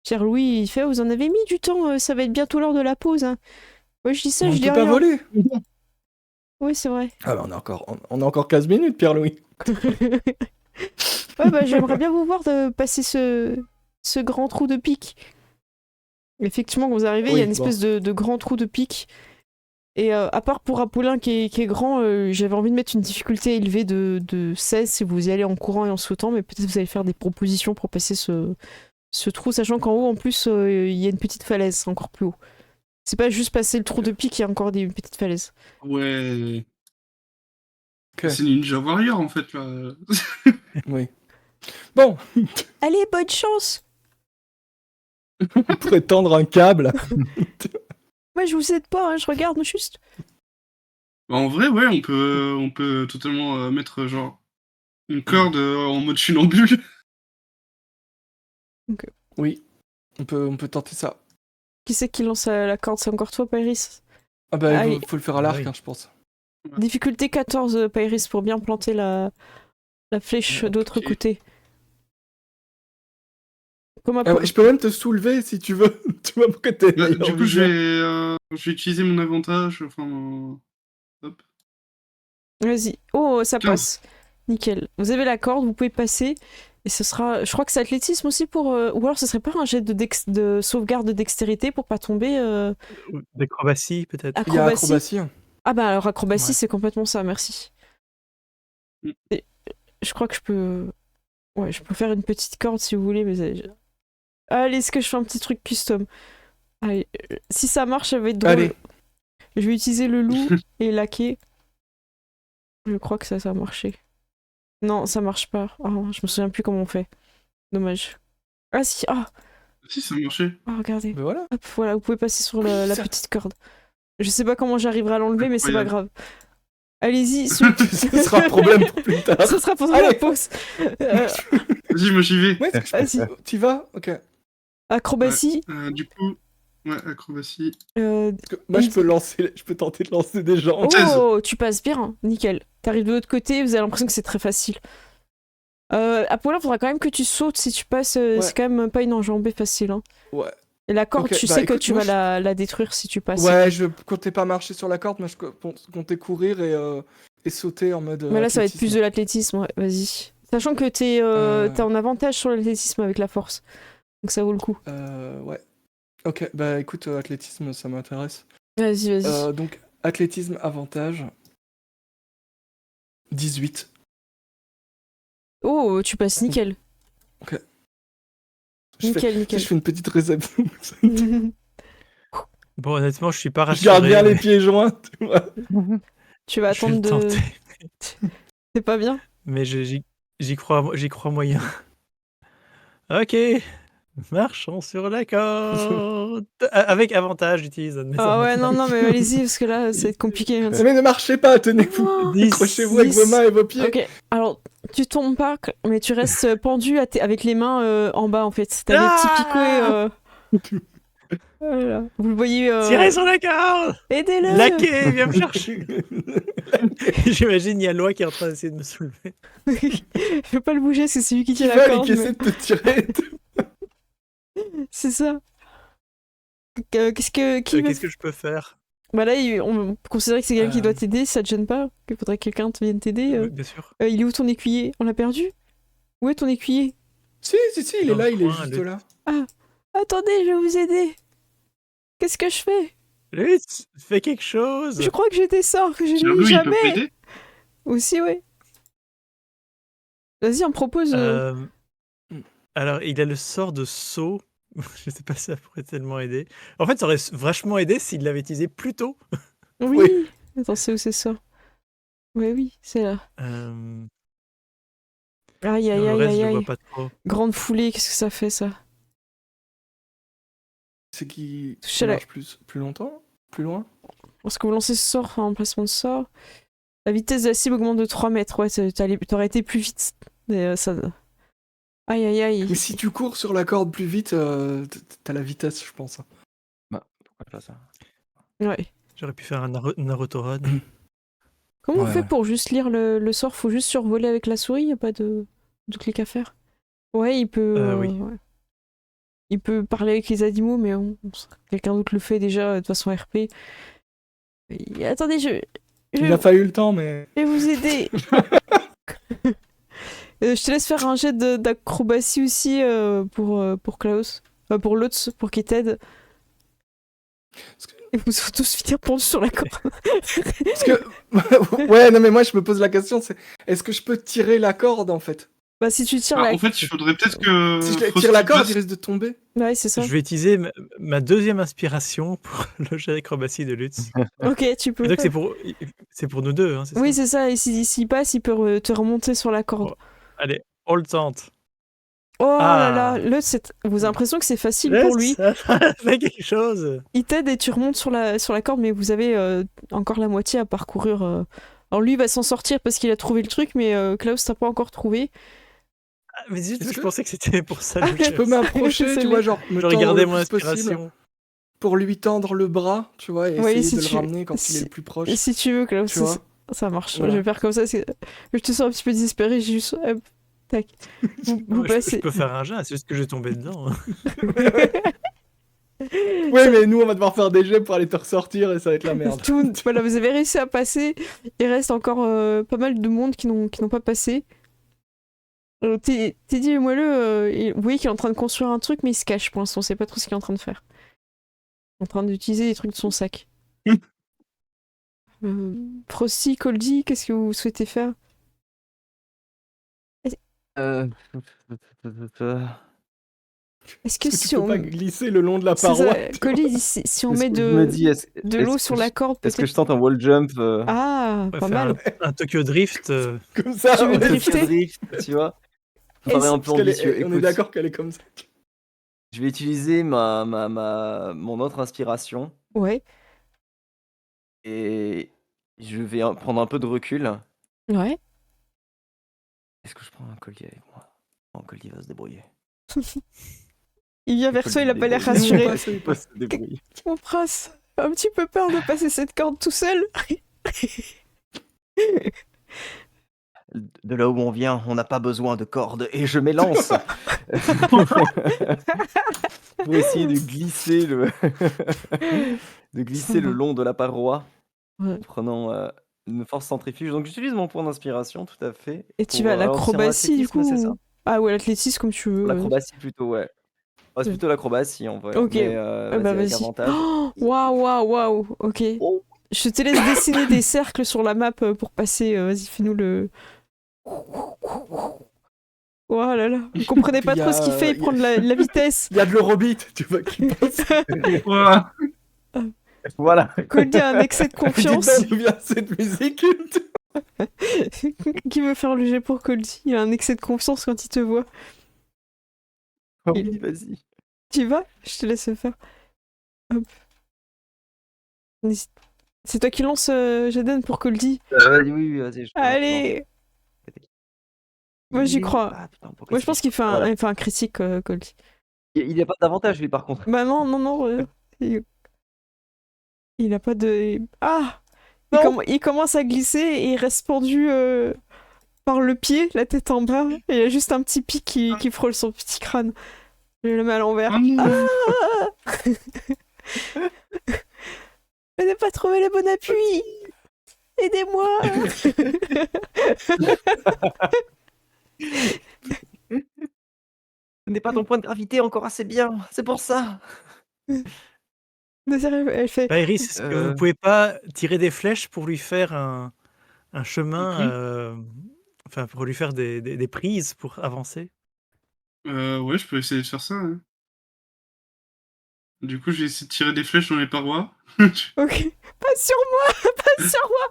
Pierre-Louis, il fait, vous en avez mis du temps, ça va être bientôt l'heure de la pause. Hein. Ouais, je dis ça, On je ne dis peut pas rien. voler. Oui, c'est vrai. Ah bah on a encore 15 minutes, Pierre-Louis. Ouais, bah j'aimerais bien vous voir de passer ce grand trou de pique. Effectivement, quand vous arrivez, il y a Oui, une espèce de grand trou de pique. Et à part pour Apollin qui est grand, j'avais envie de mettre une difficulté élevée de 16 si vous y allez en courant et en sautant, mais peut-être vous allez faire des propositions pour passer ce trou, sachant qu'en haut, en plus, il y a une petite falaise encore plus haut. C'est pas juste passer le trou de pique, il y a encore une petite falaise. Ouais. Ok. C'est Ninja Warrior en fait là. Oui. Bon, Allez, bonne chance! on pourrait tendre un câble. Moi, je vous aide pas, hein, je regarde juste. En vrai, ouais, on peut totalement mettre genre une corde en mode funambule. Oui, on peut tenter ça. Qui c'est qui lance la corde? C'est encore toi, Pairis? Ah bah Allez. faut le faire à l'arc, Oui. hein, je pense. Difficulté 14, Pairis, pour bien planter la flèche de l'autre Ok. côté. Comme Ah ouais, je peux même te soulever si tu veux. Tu vois pourquoi t'es Bah, meilleur du coup, viseur. je vais utiliser mon avantage. Enfin, hop. Vas-y. Oh, ça 15. passe. Nickel. Vous avez la corde, vous pouvez passer. Et ce sera. Je crois que c'est athlétisme aussi pour. Ou alors ce serait pas un jet de sauvegarde de dextérité pour pas tomber. D'acrobatie peut-être. Il y a Acrobatie. acrobatie. Hein. Ah bah alors acrobatie, Ouais. c'est complètement ça, merci. Mm. Et je crois que je peux. Ouais, je peux faire une petite corde si vous voulez, mais. Allez, est-ce que je fais un petit truc custom? Allez, si ça marche, ça va être drôle. Allez. Je vais utiliser le loup et laquer. Je crois que ça a marché. Non, ça marche pas. Oh, je me souviens plus comment on fait. Dommage. Ah si, ah, Si, ça a marché. regardez. Ben voilà. Hop, voilà, vous pouvez passer sur la Ça- petite corde. Je sais pas comment j'arriverai à l'enlever, mais c'est pas Incroyable. grave. Allez-y, celui qui... Ce sera un problème pour plus tard. Ça sera pendant la Allez. pause. Vas-y, moi j'y vais. Ouais, est-ce que je peux... T'y vas? Ok. Acrobatie. Du coup, ouais, acrobatie. Parce que moi, je peux tenter de lancer des gens. Oh, tu passes bien, nickel. T'arrives de l'autre côté, vous avez l'impression que c'est très facile. Apollin, faudra quand même que tu sautes si tu passes. Ouais. C'est quand même pas une enjambée facile. Hein. Ouais. Et la corde, Ok, tu bah, sais que écoute, tu moi, vas la détruire si tu passes. Ouais, je comptais pas marcher sur la corde, mais je comptais courir et sauter en mode. Mais là, ça va être athlétisme. plus de l'athlétisme, ouais, vas-y. Sachant que t'as un avantage sur l'athlétisme avec la force. Donc ça vaut le coup. Ouais. Ok, bah écoute, athlétisme, ça m'intéresse. Vas-y, vas-y. Donc, athlétisme, avantage. 18. Oh, tu passes nickel. Je fais, Nickel. je fais une petite réception. Bon, honnêtement, je suis pas Je rassuré. garde bien les mais pieds joints, tu vois. Tu vas je vais attendre le de. tenter. C'est pas bien? Mais j'y crois moyen. Ok, Marchons sur la corde. Avec avantage, j'utilise un de mes Ah ouais, non, avantages. non, mais allez-y, parce que là, ça va être compliqué. Hein. Mais ne marchez pas, tenez-vous. Oh, 10. Accrochez-vous avec 10. vos mains et vos pieds. Ok, alors tu tombes pas, mais tu restes pendu avec les mains en bas en fait. T'as les petits picots. Voilà. Vous le voyez. Tirez sur la corde. Aidez-le. Laquais, viens me chercher. J'imagine Yalois qui est en train d'essayer de me soulever. Je peux pas le bouger, c'est celui qui Qui tient la va et corde. qui mais- essaie de te tirer. C'est ça. Qu'est-ce que qui veut- Qu'est-ce que je peux faire? Bah là, on considère que c'est quelqu'un qui doit Euh. t'aider. Ça te gêne pas? Qu'il faudrait que quelqu'un te vienne t'aider. Oui, bien sûr. Il est où ton écuyer? On l'a perdu? Où est ton écuyer? Si, il est Dans là, le il est coin, juste le- là. Attendez, je vais vous aider. Qu'est-ce que je fais? Lutz, fais quelque chose. Je crois que j'ai des sorts que j'ai Jean-Loup, mis il peut jamais. m'aider? Aussi, ouais. Vas-y, on propose. Alors, il a le sort de saut. Je sais pas si ça pourrait tellement aider. En fait, ça aurait vachement aidé s'il l'avait utilisé plus tôt. Oui. Oui. Attends, c'est où c'est ça? Ouais, oui, c'est là. Aïe, Sinon, aïe, le aïe, reste, aïe, je le aïe. vois pas trop. Grande foulée, qu'est-ce que ça fait, ça? C'est qui Touchez la- marche plus longtemps? Plus loin? Lorsque vous lancez ce sort, en placement de sort, la vitesse de la cible augmente de 3 mètres. Ouais, t'aurais été plus vite. Mais, ça... Aïe, aïe, aïe. Mais si tu cours sur la corde plus vite, t'as la vitesse, je pense. Pourquoi pas ça? Ouais. J'aurais pu faire un Naruto Run. Comment on Ouais, fait ouais. pour juste lire le sort? Faut juste survoler avec la souris, y a pas de clic à faire? Ouais, il peut. Oui. Ouais. Il peut parler avec les animaux, mais quelqu'un d'autre le fait déjà de façon RP. Attendez, je Il a fallu le temps, mais. vais vous aider. Je te laisse faire un jet d'acrobatie aussi pour Klaus. Pour Lutz, pour qu'il t'aide. Et vous serez tous finir pendus sur la corde. Parce que. Ouais, non, mais moi, je me pose la question, c'est est-ce que je peux tirer la corde, en fait? Bah, si tu tires Ah, la... en fait, il faudrait peut-être que. Si je Frosty tire la corde, passe- il risque de tomber. Ouais, c'est ça. Je vais utiliser ma deuxième inspiration pour le jet d'acrobatie de Lutz. Ok, tu peux. Et donc, c'est pour nous deux, hein, c'est Oui, ça? c'est ça. Et s'il passe, il peut te remonter sur la corde. Allez, on le tente. Oh là Ah. là, Lutz, vous avez l'impression que c'est facile pour lui. Lutz, fais quelque chose. Il t'aide et tu remontes sur la corde, mais vous avez encore la moitié à parcourir. Alors lui, il va s'en sortir parce qu'il a trouvé le truc, mais Klaus, t'as pas encore trouvé. Ah, mais juste, Est-ce je que- pensais que c'était pour ça. Ah, donc, Je peux m'approcher, tu Désolé. vois, genre, me je tendre regardais le mon plus possible inspiration. pour lui tendre le bras, tu vois, et Ouais, essayer si de le tu- ramener quand il si- est le plus proche. Et si tu veux, Klaus, Tu vois ça marche. Voilà. Je vais faire comme ça. Je te sens un petit peu désespéré, j'ai juste... hop, tac. Vous Je passez. peux faire un jet, c'est juste que j'ai tombé dedans. Ouais, mais nous, on va devoir faire des jets pour aller te ressortir et ça va être la merde. Voilà, vous avez réussi à passer. Il reste encore pas mal de monde qui n'ont pas passé. Teddy et Moelleux, vous voyez qu'il est en train de construire un truc, mais il se cache pour l'instant. On sait pas trop ce qu'il est en train de faire. Il est en train d'utiliser les trucs de son sac. Frosty, Coldy, qu'est-ce que vous souhaitez faire? Euh... Est-ce que Est-ce que si tu peux on... pas glisser le long de la C'est paroi ça, Coldy il dit si on Est-ce met que je me dis, de l'eau sur la corde, Est-ce que peut-être... je tente un wall jump Ah, On va pas faire mal. un Tokyo Drift. comme ça? Tu veux ouais, drifter drift, tu vois? Ça paraît un peu parce qu'elle est- ambitieux. on est Écoute, d'accord qu'elle est comme ça. je vais utiliser mon autre inspiration Ouais, et je vais prendre un peu de recul. ouais. Est-ce que je prends un collier avec moi? Non, collier va se débrouiller. Il vient vers toi, il a pas l'air rassuré. Il passe. se débrouiller. Mon prince, un petit peu peur de passer cette corde tout seul. De là où on vient, on n'a pas besoin de cordes et je m'élance pour essayer de glisser le long de la paroi Ouais. en prenant une force centrifuge. Donc j'utilise mon point d'inspiration, tout à fait. Et tu pour, vas à alors, c'est en l'acrobatie, du athlétisme, coup c'est ça? Ah ouais, l'athlétisme, comme tu veux. L'acrobatie plutôt, ouais. Ah, c'est plutôt l'acrobatie en vrai. Ok. Mais, Ah bah avec vas-y. avantage. Oh, waouh, waouh, waouh. Ok. Oh. Je te laisse dessiner des cercles sur la map pour passer. Vas-y, fais-nous le. Oh là là. Vous comprenez pas Puis, trop ce qu'il fait, il prend de la vitesse. Il y a de l'eurobeat, tu vois, qui passe. Ouah. Voilà. Coldy a un excès de Dites confiance. donc d'où vient cette musique. Qui veut faire le jet pour Coldy? Il a un excès de confiance quand il te voit. Oui, vas-y. Tu y vas? Je te laisse faire. Hop. C'est toi qui lance, Jaden, pour Coldy. Vas-y, oui, vas-y. Allez! Moi, j'y crois. Ah, putain, pourquoi Moi, il je pense s'affiche qu'il fait pas? un, Voilà. il fait un critique, Coldy. Il n'y a pas d'avantage, lui, par contre. Bah non. Il a pas de... Ah! Non. Il commence à glisser et il reste pendu par le pied, la tête en bas. Et il y a juste un petit pic qui frôle son petit crâne. Je le mets à l'envers. Ah non. Je n'ai pas trouvé le bon appui! Aidez-moi! Ce n'est pas ton point de gravité encore assez bien, c'est pour ça. Elle fait... Iris, est-ce que vous pouvez pas tirer des flèches pour lui faire un chemin, enfin pour lui faire des prises pour avancer? Ouais, je peux essayer de faire ça, hein. Du coup, je vais essayer de tirer des flèches dans les parois. Ok. Pas sur moi! Pas sur moi!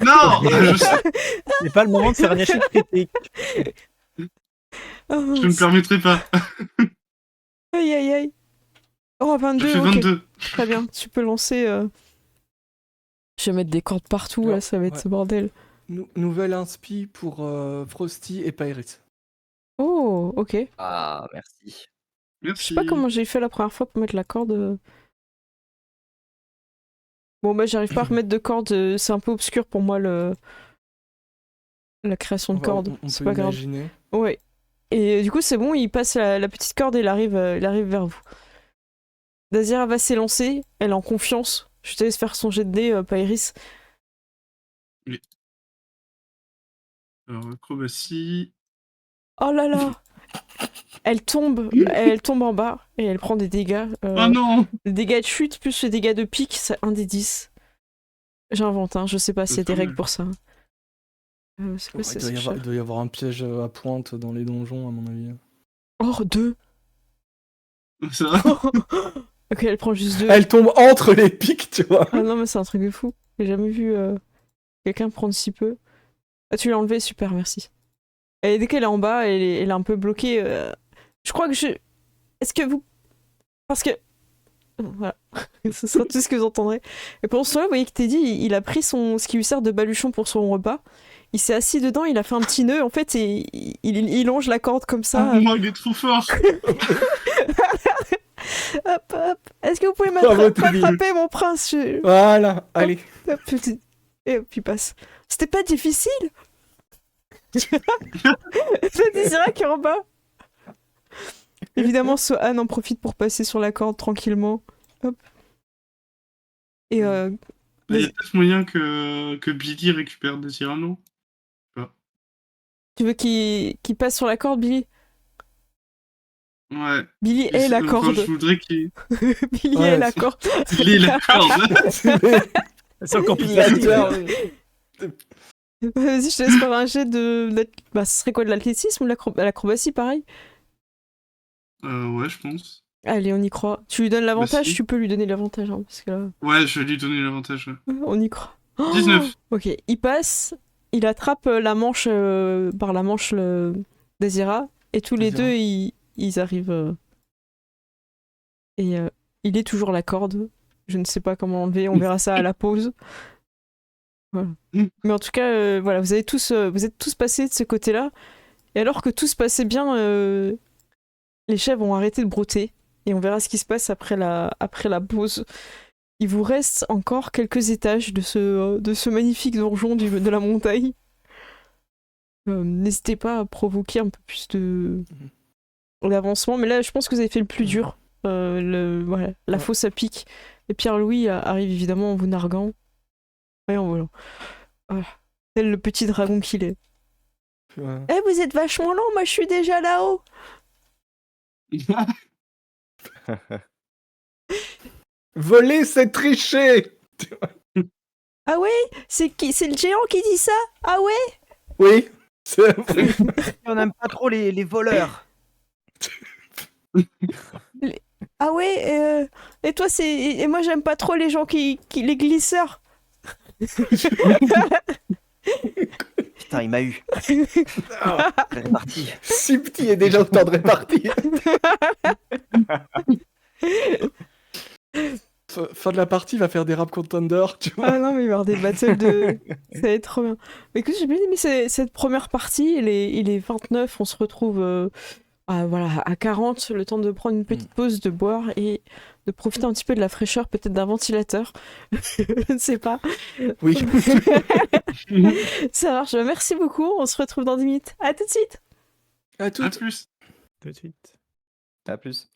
Non! Je sais, C'est pas le moment de faire un échec critique. Oh, je ne me permettrai pas. Aïe. Oh, Je 22, fais ok. 22. Très bien, tu peux lancer... Je vais mettre des cordes partout, là, Alors, ça va être ouais. ce bordel. Nouvelle inspi pour Frosty et Pyrite. Oh, ok. Ah, merci. Je Merci. sais pas comment j'ai fait la première fois pour mettre la corde. Bon, bah, j'arrive pas à remettre de corde, c'est un peu obscur pour moi, la création de corde. On C'est peut pas grave. imaginer. Ouais. Et du coup, c'est bon, il passe la petite corde et il arrive vers vous. Dazira va s'élancer, elle est en confiance. Je te laisse faire son jet de dés, Pairis. Alors, acrobatie. Oh là là! Elle tombe en bas et elle prend des dégâts. Oh non! Les dégâts de chute plus les dégâts de pique, c'est 1 des 10. J'invente, hein, je sais pas s'il y a des règles pour ça. C'est quoi, c'est Il doit y avoir un piège à pointe dans les donjons, à mon avis. Oh, 2! Ça va? Ok, elle prend juste 2. Elle tombe entre les pics, tu vois. Ah non, mais c'est un truc de fou. J'ai jamais vu quelqu'un prendre si peu. Ah, tu l'as enlevé, super, merci. Et dès qu'elle est en bas, elle est un peu bloquée. Je crois que je... Est-ce que vous... Parce que... Voilà. Ce sera tout ce que vous entendrez. Et pendant ce temps-là, vous voyez que Teddy, il a pris ce qui lui sert de baluchon pour son repas. Il s'est assis dedans, il a fait un petit nœud, en fait, et il longe la corde comme ça. Oh, il est trop fort! Hop. Est-ce que vous pouvez Bravo, Teddy. m'attraper, mon prince? Voilà, allez. Hop, et hop, il passe. C'était pas difficile. Ça désira qui est en bas. Évidemment, Sohan en profite pour passer sur la corde tranquillement. Hop. Et Il y a peut-être moyen que Billy récupère des tyrannos. tu veux qu'il passe sur la corde, Billy? Ouais. Billy est la Enfin, corde. je voudrais qu'il Billy Ouais, est la corde. il ait la corde. C'est encore plus Il a facile. peur. Vas-y, je te laisse faire un jet de... Bah, ce serait quoi, de l'athlétisme ou de l'acrobatie, pareil? Ouais, je pense. Allez, on y croit. Tu lui donnes l'avantage? si. Tu peux lui donner l'avantage, hein, parce que là... Ouais, je vais lui donner l'avantage. Ouais. On y croit. 19. Ok, il passe, il attrape la manche par la manche d'Azira, et tous les Azira. deux, ils arrivent. Et il est toujours la corde. Je ne sais pas comment enlever, on verra ça à la pause. Voilà. Mais en tout cas, voilà, vous êtes tous passés de ce côté-là. Et alors que tout se passait bien, les chèvres ont arrêté de brouter. Et on verra ce qui se passe après la pause. Il vous reste encore quelques étages de ce magnifique donjon de la montagne. N'hésitez pas à provoquer un peu plus d'avancement. Mais là, je pense que vous avez fait le plus dur. Voilà, la fosse à pic. Et Pierre-Louis arrive évidemment en vous narguant. Et en volant. Voilà. Tel le petit dragon qu'il est. Ouais. Eh, vous êtes vachement lent, moi je suis déjà là-haut. Voler, c'est tricher. Ah ouais? C'est le géant qui dit ça? Ah ouais? Oui. On n'aime pas trop les voleurs. Ah ouais? Et toi, et moi j'aime pas trop les gens les glisseurs. Putain, il m'a eu. Ah, Réparti. si petit est déjà autant de réparti. Fin de la partie, il va faire des rap contenders, tu vois. Ah non, mais il va y avoir des battles de. Ça va être trop bien. Mais écoute, j'ai bien aimé cette première partie. Il est 29, on se retrouve voilà, à 40, le temps de prendre une petite pause, de boire et de profiter un petit peu de la fraîcheur, peut-être d'un ventilateur. Je ne sais pas. Oui. Ça marche. Merci beaucoup. On se retrouve dans 10 minutes. À tout de suite. À À toutes. plus. Tout de suite. À plus.